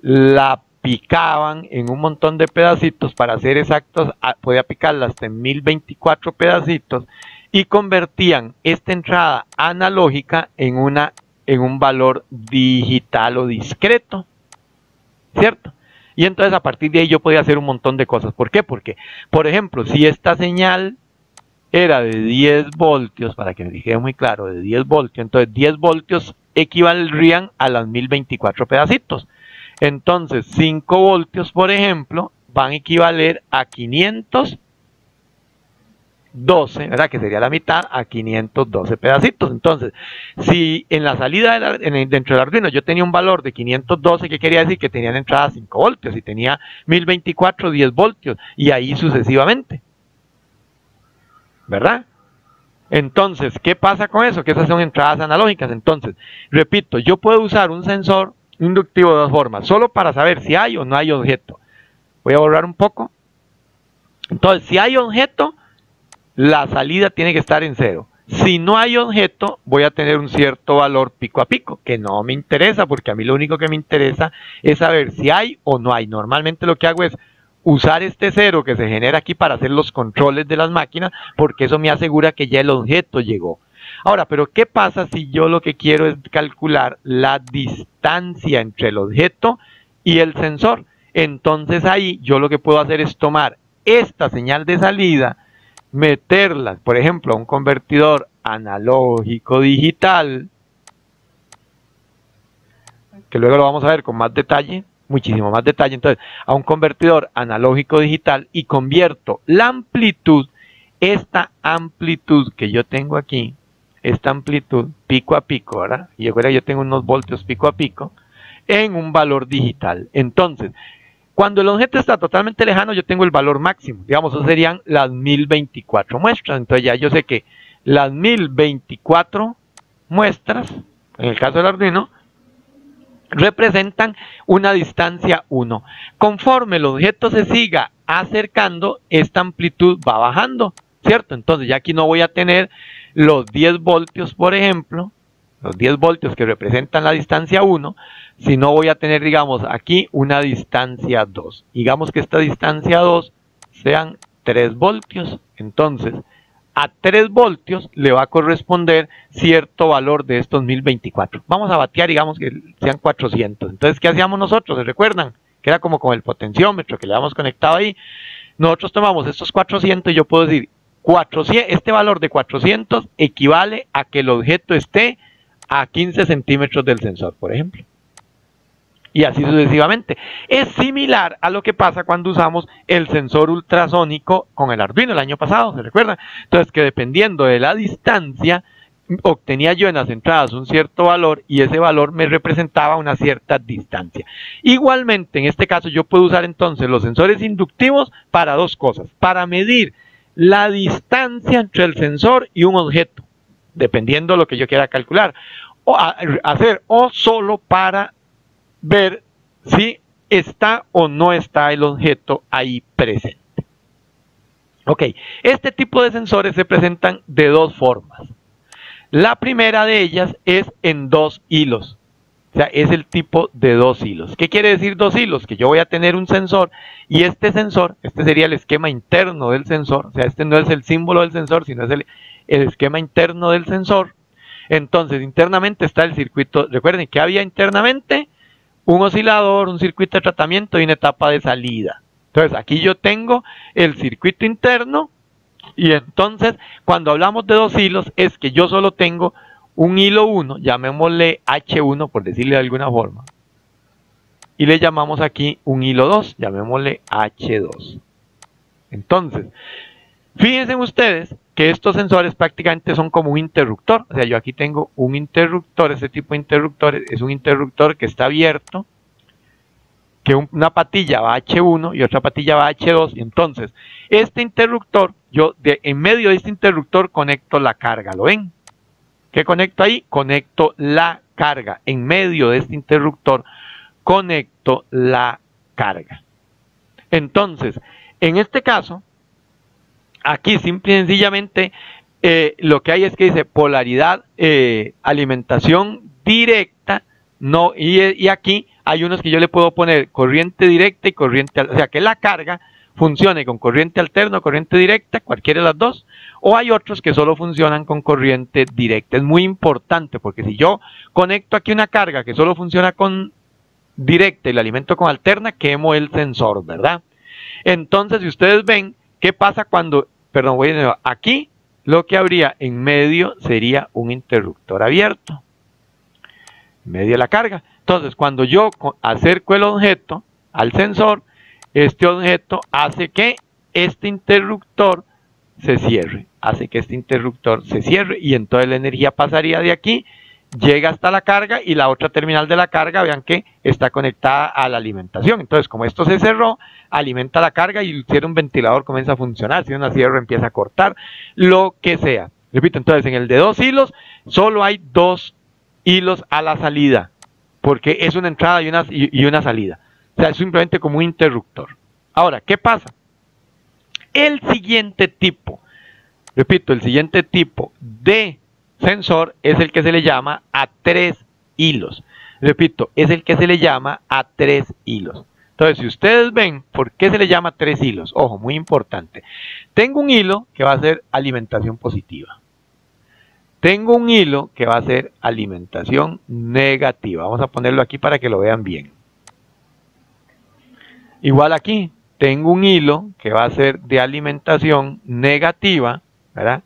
la picaban en un montón de pedacitos, para ser exactos, podía picarla hasta en 1024 pedacitos, y convertían esta entrada analógica en un valor digital o discreto, ¿cierto? Y entonces a partir de ahí yo podía hacer un montón de cosas. ¿Por qué? Porque, por ejemplo, si esta señal era de 10 voltios, para que me dijera muy claro, de 10 voltios, entonces 10 voltios equivaldrían a los 1024 pedacitos. Entonces 5 voltios, por ejemplo, van a equivaler a 512, ¿verdad? Que sería la mitad, a 512 pedacitos. Entonces, si en la salida dentro del Arduino yo tenía un valor de 512, ¿qué quería decir? Que tenía en entrada 5 voltios, y tenía 1024, 10 voltios, y ahí sucesivamente, ¿verdad? Entonces, ¿qué pasa con eso? Que esas son entradas analógicas. Entonces, repito, yo puedo usar un sensor inductivo de dos formas, solo para saber si hay o no hay objeto. Voy a borrar un poco. Entonces, si hay objeto, la salida tiene que estar en cero. Si no hay objeto, voy a tener un cierto valor pico a pico, que no me interesa, porque a mí lo único que me interesa es saber si hay o no hay. Normalmente lo que hago es usar este cero que se genera aquí para hacer los controles de las máquinas, porque eso me asegura que ya el objeto llegó. Ahora, pero ¿qué pasa si yo lo que quiero es calcular la distancia entre el objeto y el sensor? Entonces ahí yo lo que puedo hacer es tomar esta señal de salida, meterla, por ejemplo, a un convertidor analógico digital, que luego lo vamos a ver con más detalle, muchísimo más detalle. Entonces, a un convertidor analógico digital, y convierto la amplitud, esta amplitud que yo tengo aquí, esta amplitud pico a pico, ¿verdad? Y yo creo que yo tengo unos voltios pico a pico. en un valor digital. Entonces, cuando el objeto está totalmente lejano, yo tengo el valor máximo. Digamos, eso serían las 1024 muestras. Entonces ya yo sé que las 1024 muestras, en el caso del Arduino, representan una distancia 1. Conforme el objeto se siga acercando, esta amplitud va bajando, ¿cierto? Entonces ya aquí no voy a tener los 10 voltios, por ejemplo, los 10 voltios que representan la distancia 1, sino voy a tener, digamos, aquí una distancia 2. Digamos que esta distancia 2 sean 3 voltios. Entonces, a 3 voltios le va a corresponder cierto valor de estos 1024. Vamos a batear, digamos que sean 400. Entonces, ¿qué hacíamos nosotros? ¿Se recuerdan? Que era como con el potenciómetro que le habíamos conectado ahí. Nosotros tomamos estos 400 y yo puedo decir, este valor de 400 equivale a que el objeto esté a 15 centímetros del sensor, por ejemplo. Y así sucesivamente. Es similar a lo que pasa cuando usamos el sensor ultrasónico con el Arduino el año pasado, ¿se recuerdan? Entonces, que dependiendo de la distancia, obtenía yo en las entradas un cierto valor y ese valor me representaba una cierta distancia. Igualmente, en este caso, yo puedo usar entonces los sensores inductivos para dos cosas. Para medir la distancia entre el sensor y un objeto, dependiendo de lo que yo quiera calcular, o solo para ver si está o no está el objeto ahí presente. Ok, este tipo de sensores se presentan de dos formas. La primera de ellas es en 2 hilos. O sea, es el tipo de 2 hilos. ¿Qué quiere decir 2 hilos? Que yo voy a tener un sensor y este sensor, este sería el esquema interno del sensor. O sea, este no es el símbolo del sensor, sino es el esquema interno del sensor. Entonces, internamente está el circuito. Recuerden que había internamente un oscilador, un circuito de tratamiento y una etapa de salida. Entonces, aquí yo tengo el circuito interno y entonces, cuando hablamos de 2 hilos, es que yo solo tengo un hilo 1, llamémosle H1 por decirle de alguna forma, y le llamamos aquí un hilo 2, llamémosle H2. Entonces, fíjense ustedes que estos sensores prácticamente son como un interruptor. O sea, yo aquí tengo un interruptor, este tipo de interruptor es un interruptor que está abierto, que una patilla va a H1 y otra patilla va a H2. Y entonces, este interruptor, yo en medio de este interruptor conecto la carga, ¿lo ven? ¿Qué conecto ahí? Conecto la carga. En medio de este interruptor conecto la carga. Entonces, en este caso, aquí simple y sencillamente lo que hay es que dice polaridad, alimentación directa, no, y aquí hay unos que yo le puedo poner corriente directa y corriente, o sea que la carga funcione con corriente alterna o corriente directa, cualquiera de las dos, o hay otros que solo funcionan con corriente directa. Es muy importante porque si yo conecto aquí una carga que solo funciona con directa y la alimento con alterna, quemo el sensor, ¿verdad? Entonces, si ustedes ven, ¿qué pasa cuando, perdón, voy de nuevo, aquí lo que habría en medio sería un interruptor abierto, en medio de la carga. Entonces, cuando yo acerco el objeto al sensor, este objeto hace que este interruptor se cierre, y entonces la energía pasaría de aquí, llega hasta la carga y la otra terminal de la carga, vean que está conectada a la alimentación. Entonces, como esto se cerró, alimenta la carga y si era un ventilador comienza a funcionar, si una sierra empieza a cortar, lo que sea. Repito, entonces en el de 2 hilos solo hay 2 hilos a la salida, porque es una entrada y una salida. O sea, es simplemente como un interruptor. Ahora, ¿qué pasa? El siguiente tipo, repito, el siguiente tipo de sensor es el que se le llama a 3 hilos. Repito, es el que se le llama a 3 hilos. Entonces, si ustedes ven, ¿por qué se le llama 3 hilos? Ojo, muy importante. Tengo un hilo que va a ser alimentación positiva. Tengo un hilo que va a ser alimentación negativa. Vamos a ponerlo aquí para que lo vean bien. Igual aquí, tengo un hilo que va a ser de alimentación negativa, ¿verdad?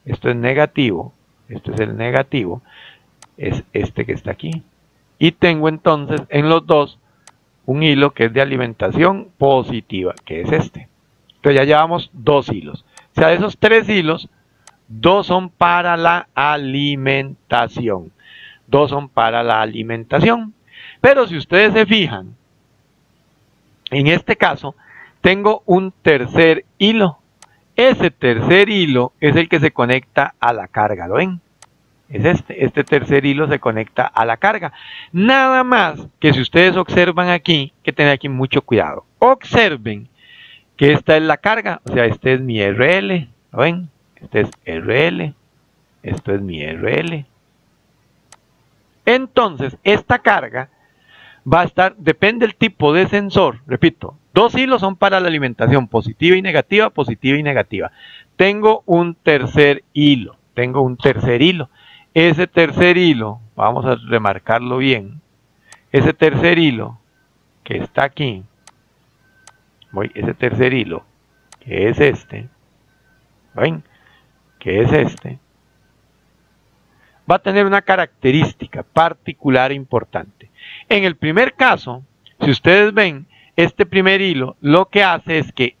Esto es negativo, esto es el negativo, es este que está aquí. Y tengo entonces en los dos un hilo que es de alimentación positiva, que es este. Entonces ya llevamos 2 hilos. O sea, de esos 3 hilos, 2 son para la alimentación. 2 son para la alimentación. Pero si ustedes se fijan, en este caso, tengo un tercer hilo. Ese tercer hilo es el que se conecta a la carga, ¿lo ven? Es este tercer hilo se conecta a la carga. Nada más que si ustedes observan aquí, que tener aquí mucho cuidado. Observen que esta es la carga, o sea, este es mi RL, ¿lo ven? Este es RL, esto es mi RL. Entonces, esta carga va a estar, depende del tipo de sensor, repito, 2 hilos son para la alimentación, positiva y negativa, positiva y negativa. Tengo un tercer hilo, ese tercer hilo, vamos a remarcarlo bien, ese tercer hilo que está aquí, ese tercer hilo, que es este, ¿ven? Que es este, va a tener una característica particular importante. En el primer caso, si ustedes ven, este primer hilo lo que hace es que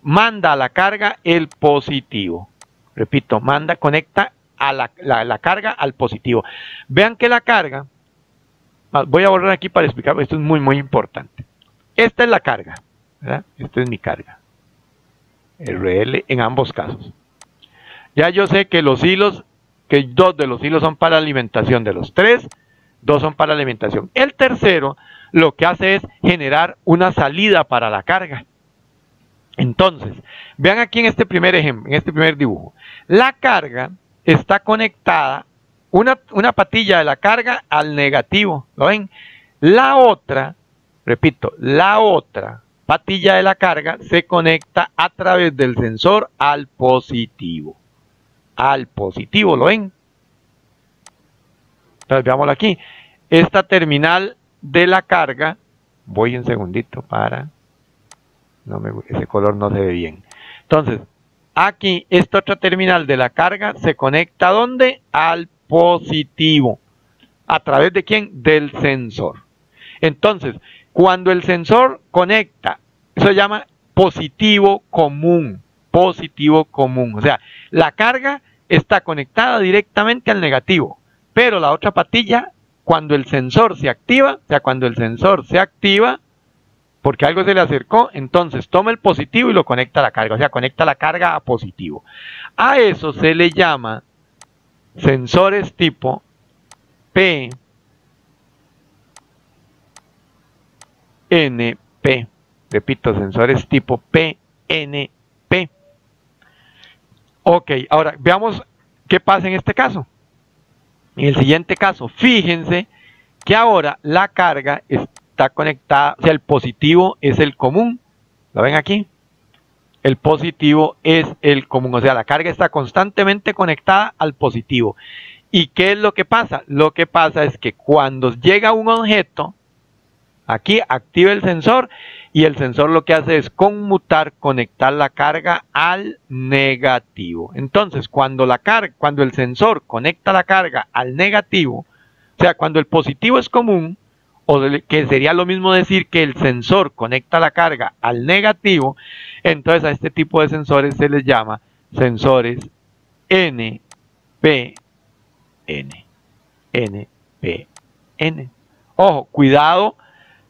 manda a la carga el positivo. Repito, conecta a la carga al positivo. Vean que la carga, voy a borrar aquí para explicar, esto es muy importante. Esta es la carga, ¿verdad? Esta es mi carga. RL en ambos casos. Ya yo sé que los hilos, que 2 de los hilos son para alimentación, de los 3, 2 son para alimentación. El tercero lo que hace es generar una salida para la carga. Entonces, vean aquí en este primer ejemplo, en este primer dibujo. La carga está conectada, una patilla de la carga al negativo, ¿lo ven? La otra, repito, la otra patilla de la carga se conecta a través del sensor al positivo. Al positivo, ¿lo ven? Entonces veámoslo aquí. Esta terminal de la carga, voy un segundito para, ese color no se ve bien. Entonces, aquí esta otra terminal de la carga se conecta ¿a dónde? Al positivo. ¿A través de quién? Del sensor. Entonces, cuando el sensor conecta, eso se llama positivo común. Positivo común. O sea, la carga está conectada directamente al negativo. Pero la otra patilla, cuando el sensor se activa, porque algo se le acercó, entonces toma el positivo y lo conecta a la carga. O sea, conecta la carga a positivo. A eso se le llama sensores tipo PNP. Repito, sensores tipo PNP. Ok, ahora veamos qué pasa en este caso. En el siguiente caso, fíjense que ahora la carga está conectada, o sea, el positivo es el común. ¿Lo ven aquí? El positivo es el común, o sea, la carga está constantemente conectada al positivo. ¿Y qué es lo que pasa? Lo que pasa es que cuando llega un objeto, aquí activa el sensor y el sensor lo que hace es conmutar, conectar la carga al negativo. Entonces, cuando el sensor conecta la carga al negativo, o sea, cuando el positivo es común, o que sería lo mismo decir que el sensor conecta la carga al negativo, entonces a este tipo de sensores se les llama sensores NPN. NPN. Ojo, cuidado,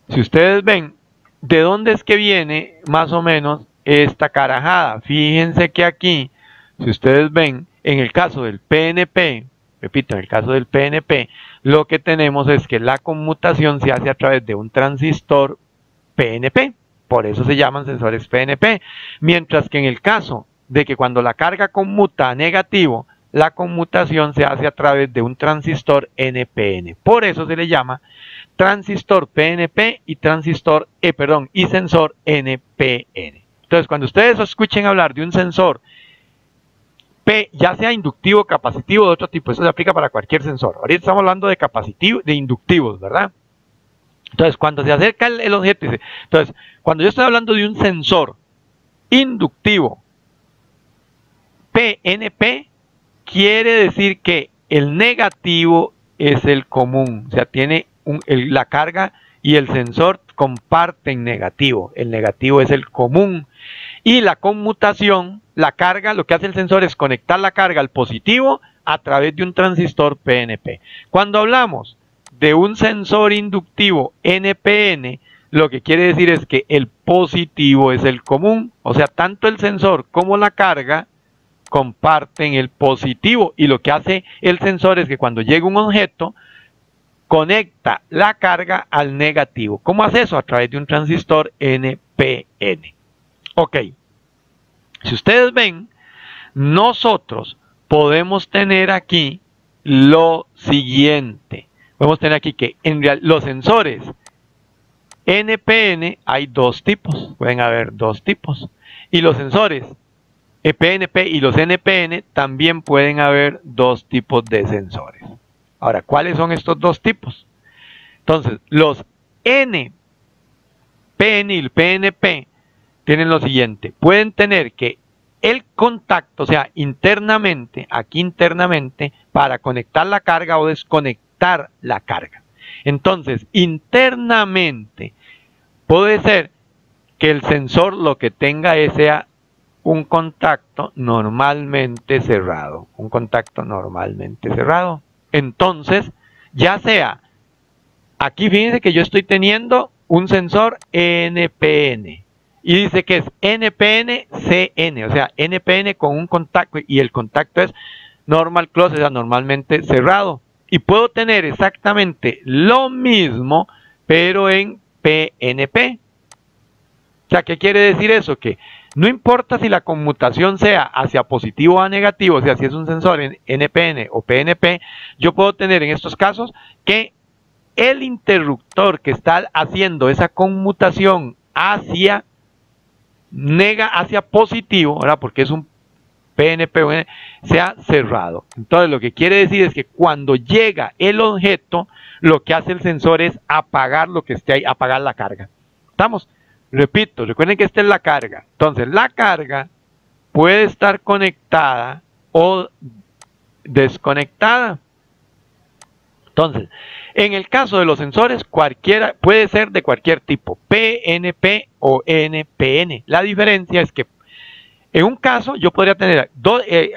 si ustedes ven, ¿de dónde es que viene más o menos esta carajada? Fíjense que aquí, si ustedes ven, en el caso del PNP, repito, en el caso del PNP, lo que tenemos es que la conmutación se hace a través de un transistor PNP. Por eso se llaman sensores PNP. Mientras que en el caso de que cuando la carga conmuta a negativo, la conmutación se hace a través de un transistor NPN. Por eso se le llama transistor PNP y y sensor NPN. Entonces, cuando ustedes escuchen hablar de un sensor P, ya sea inductivo, capacitivo, de otro tipo, eso se aplica para cualquier sensor. Ahorita estamos hablando de capacitivo, de inductivos, ¿verdad? Entonces, cuando se acerca el objeto, entonces, cuando yo estoy hablando de un sensor inductivo PNP, quiere decir que el negativo es el común, o sea, tiene la carga y el sensor comparten negativo. El negativo es el común. Y la conmutación, la carga, lo que hace el sensor es conectar la carga al positivo a través de un transistor PNP. Cuando hablamos de un sensor inductivo NPN, lo que quiere decir es que el positivo es el común. O sea, tanto el sensor como la carga comparten el positivo. Y lo que hace el sensor es que cuando llega un objeto, conecta la carga al negativo. ¿Cómo hace eso? A través de un transistor NPN. Ok. Si ustedes ven, nosotros podemos tener aquí lo siguiente. Podemos tener aquí que en realidad los sensores NPN hay dos tipos. Pueden haber dos tipos. Y los sensores PNP y los NPN también pueden haber dos tipos de sensores. Ahora, ¿cuáles son estos dos tipos? Entonces, los NPN y el PNP tienen lo siguiente. Pueden tener que el contacto, o sea, internamente, aquí internamente, para conectar la carga o desconectar la carga. Entonces, internamente, puede ser que el sensor lo que tenga sea un contacto normalmente cerrado. Un contacto normalmente cerrado. Entonces, ya sea, aquí fíjense que yo estoy teniendo un sensor NPN. Y dice que es NPN-CN, o sea, NPN con un contacto y el contacto es normal close, o sea, normalmente cerrado. Y puedo tener exactamente lo mismo, pero en PNP. O sea, ¿qué quiere decir eso? Que no importa si la conmutación sea hacia positivo o negativo, o sea, si es un sensor en NPN o PNP, yo puedo tener en estos casos que el interruptor que está haciendo esa conmutación hacia positivo, ¿verdad? Porque es un PNP o NP, sea cerrado. Entonces lo que quiere decir es que cuando llega el objeto, lo que hace el sensor es apagar lo que esté ahí, apagar la carga. ¿Estamos? Repito, recuerden que esta es la carga. Entonces la carga puede estar conectada o desconectada. Entonces, en el caso de los sensores, cualquiera puede ser de cualquier tipo, PNP o NPN. La diferencia es que en un caso yo podría tener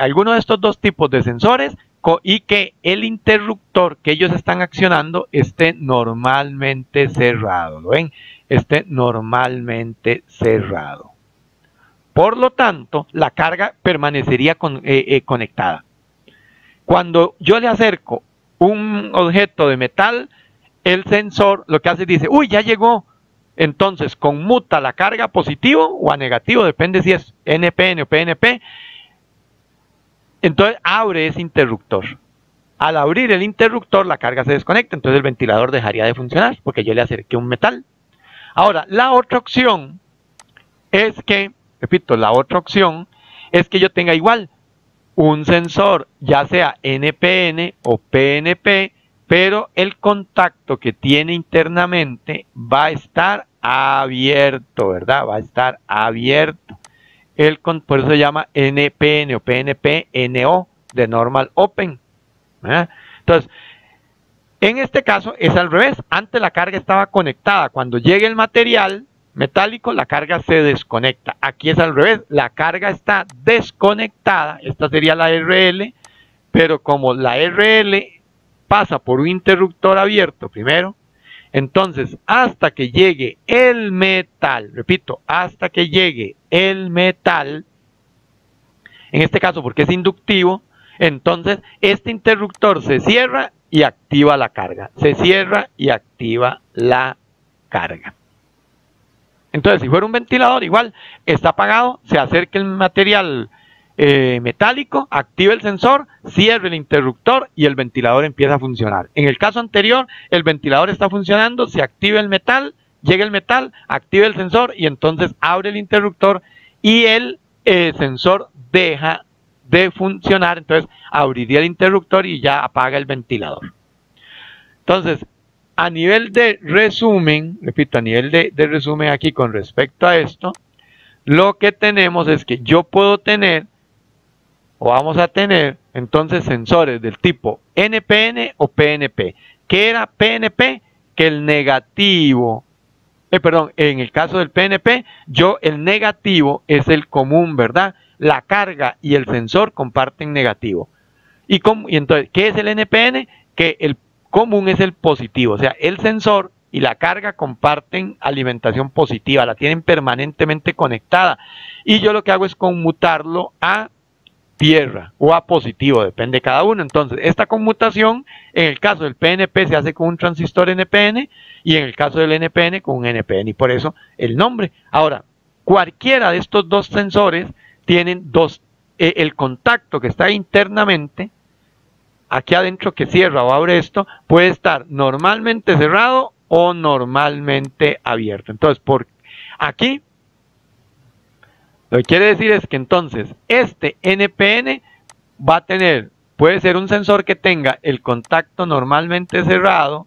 alguno de estos dos tipos de sensores y que el interruptor que ellos están accionando esté normalmente cerrado. ¿Lo ven? Esté normalmente cerrado. Por lo tanto, la carga permanecería conectada. Cuando yo le acerco un objeto de metal, el sensor lo que hace es dice, uy, ya llegó. Entonces conmuta la carga a positivo o a negativo, depende si es NPN o PNP. Entonces abre ese interruptor. Al abrir el interruptor, la carga se desconecta, entonces el ventilador dejaría de funcionar porque yo le acerqué un metal. Ahora, la otra opción es que, repito, la otra opción es que yo tenga igual un sensor, ya sea NPN o PNP, pero el contacto que tiene internamente va a estar abierto, ¿verdad? Va a estar abierto. Por eso se llama NPN o PNP-NO, de Normal Open. ¿Verdad? Entonces, en este caso es al revés. Antes la carga estaba conectada. Cuando llegue el material metálico, la carga se desconecta. Aquí es al revés. La carga está desconectada. Esta sería la RL, pero como la RL pasa por un interruptor abierto primero, entonces hasta que llegue el metal, repito, hasta que llegue el metal, en este caso porque es inductivo, entonces este interruptor se cierra y activa la carga. Se cierra y activa la carga. Entonces, si fuera un ventilador, igual está apagado, se acerca el material metálico, activa el sensor, cierra el interruptor y el ventilador empieza a funcionar. En el caso anterior, el ventilador está funcionando, se activa el metal, llega el metal, activa el sensor y entonces abre el interruptor y el sensor deja de funcionar, entonces abriría el interruptor y ya apaga el ventilador. Entonces, a nivel de resumen, repito, a nivel de resumen aquí con respecto a esto, lo que tenemos es que yo puedo tener, o vamos a tener, entonces sensores del tipo NPN o PNP. ¿Qué era PNP? Que el negativo, en el caso del PNP, el negativo es el común, ¿verdad? La carga y el sensor comparten negativo. Y entonces, ¿qué es el NPN? Que el común es el positivo, o sea, el sensor y la carga comparten alimentación positiva, la tienen permanentemente conectada, y yo lo que hago es conmutarlo a tierra o a positivo, depende de cada uno. Entonces, esta conmutación en el caso del PNP se hace con un transistor NPN y en el caso del NPN con un NPN, y por eso el nombre. Ahora, cualquiera de estos dos sensores tienen el contacto que está internamente aquí adentro, que cierra o abre esto, puede estar normalmente cerrado o normalmente abierto. Entonces, por aquí lo que quiere decir es que entonces este NPN va a tener, puede ser un sensor que tenga el contacto normalmente cerrado,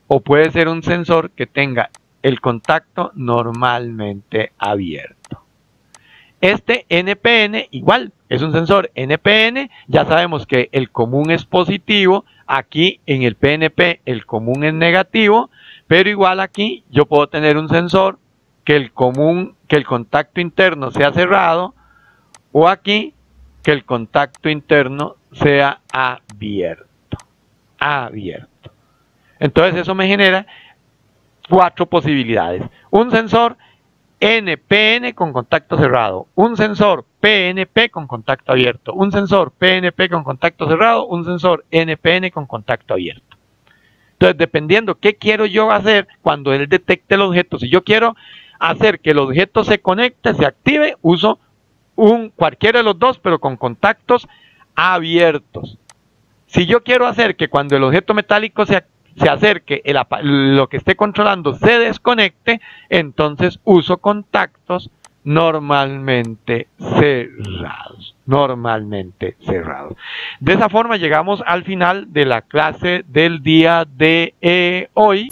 o puede ser un sensor que tenga el contacto normalmente abierto. Este NPN igual es un sensor NPN, ya sabemos que el común es positivo, aquí en el PNP el común es negativo, pero igual aquí yo puedo tener un sensor que el contacto interno sea cerrado, o aquí que el contacto interno sea abierto. Entonces eso me genera 4 posibilidades. Un sensor NPN con contacto cerrado, un sensor PNP con contacto abierto, un sensor PNP con contacto cerrado, un sensor NPN con contacto abierto. Entonces, dependiendo qué quiero yo hacer cuando él detecte el objeto, si yo quiero hacer que el objeto se conecte, se active, uso cualquiera de los dos, pero con contactos abiertos. Si yo quiero hacer que cuando el objeto metálico se acerque, lo que esté controlando se desconecte, entonces uso contactos normalmente cerrados. De esa forma llegamos al final de la clase del día de hoy.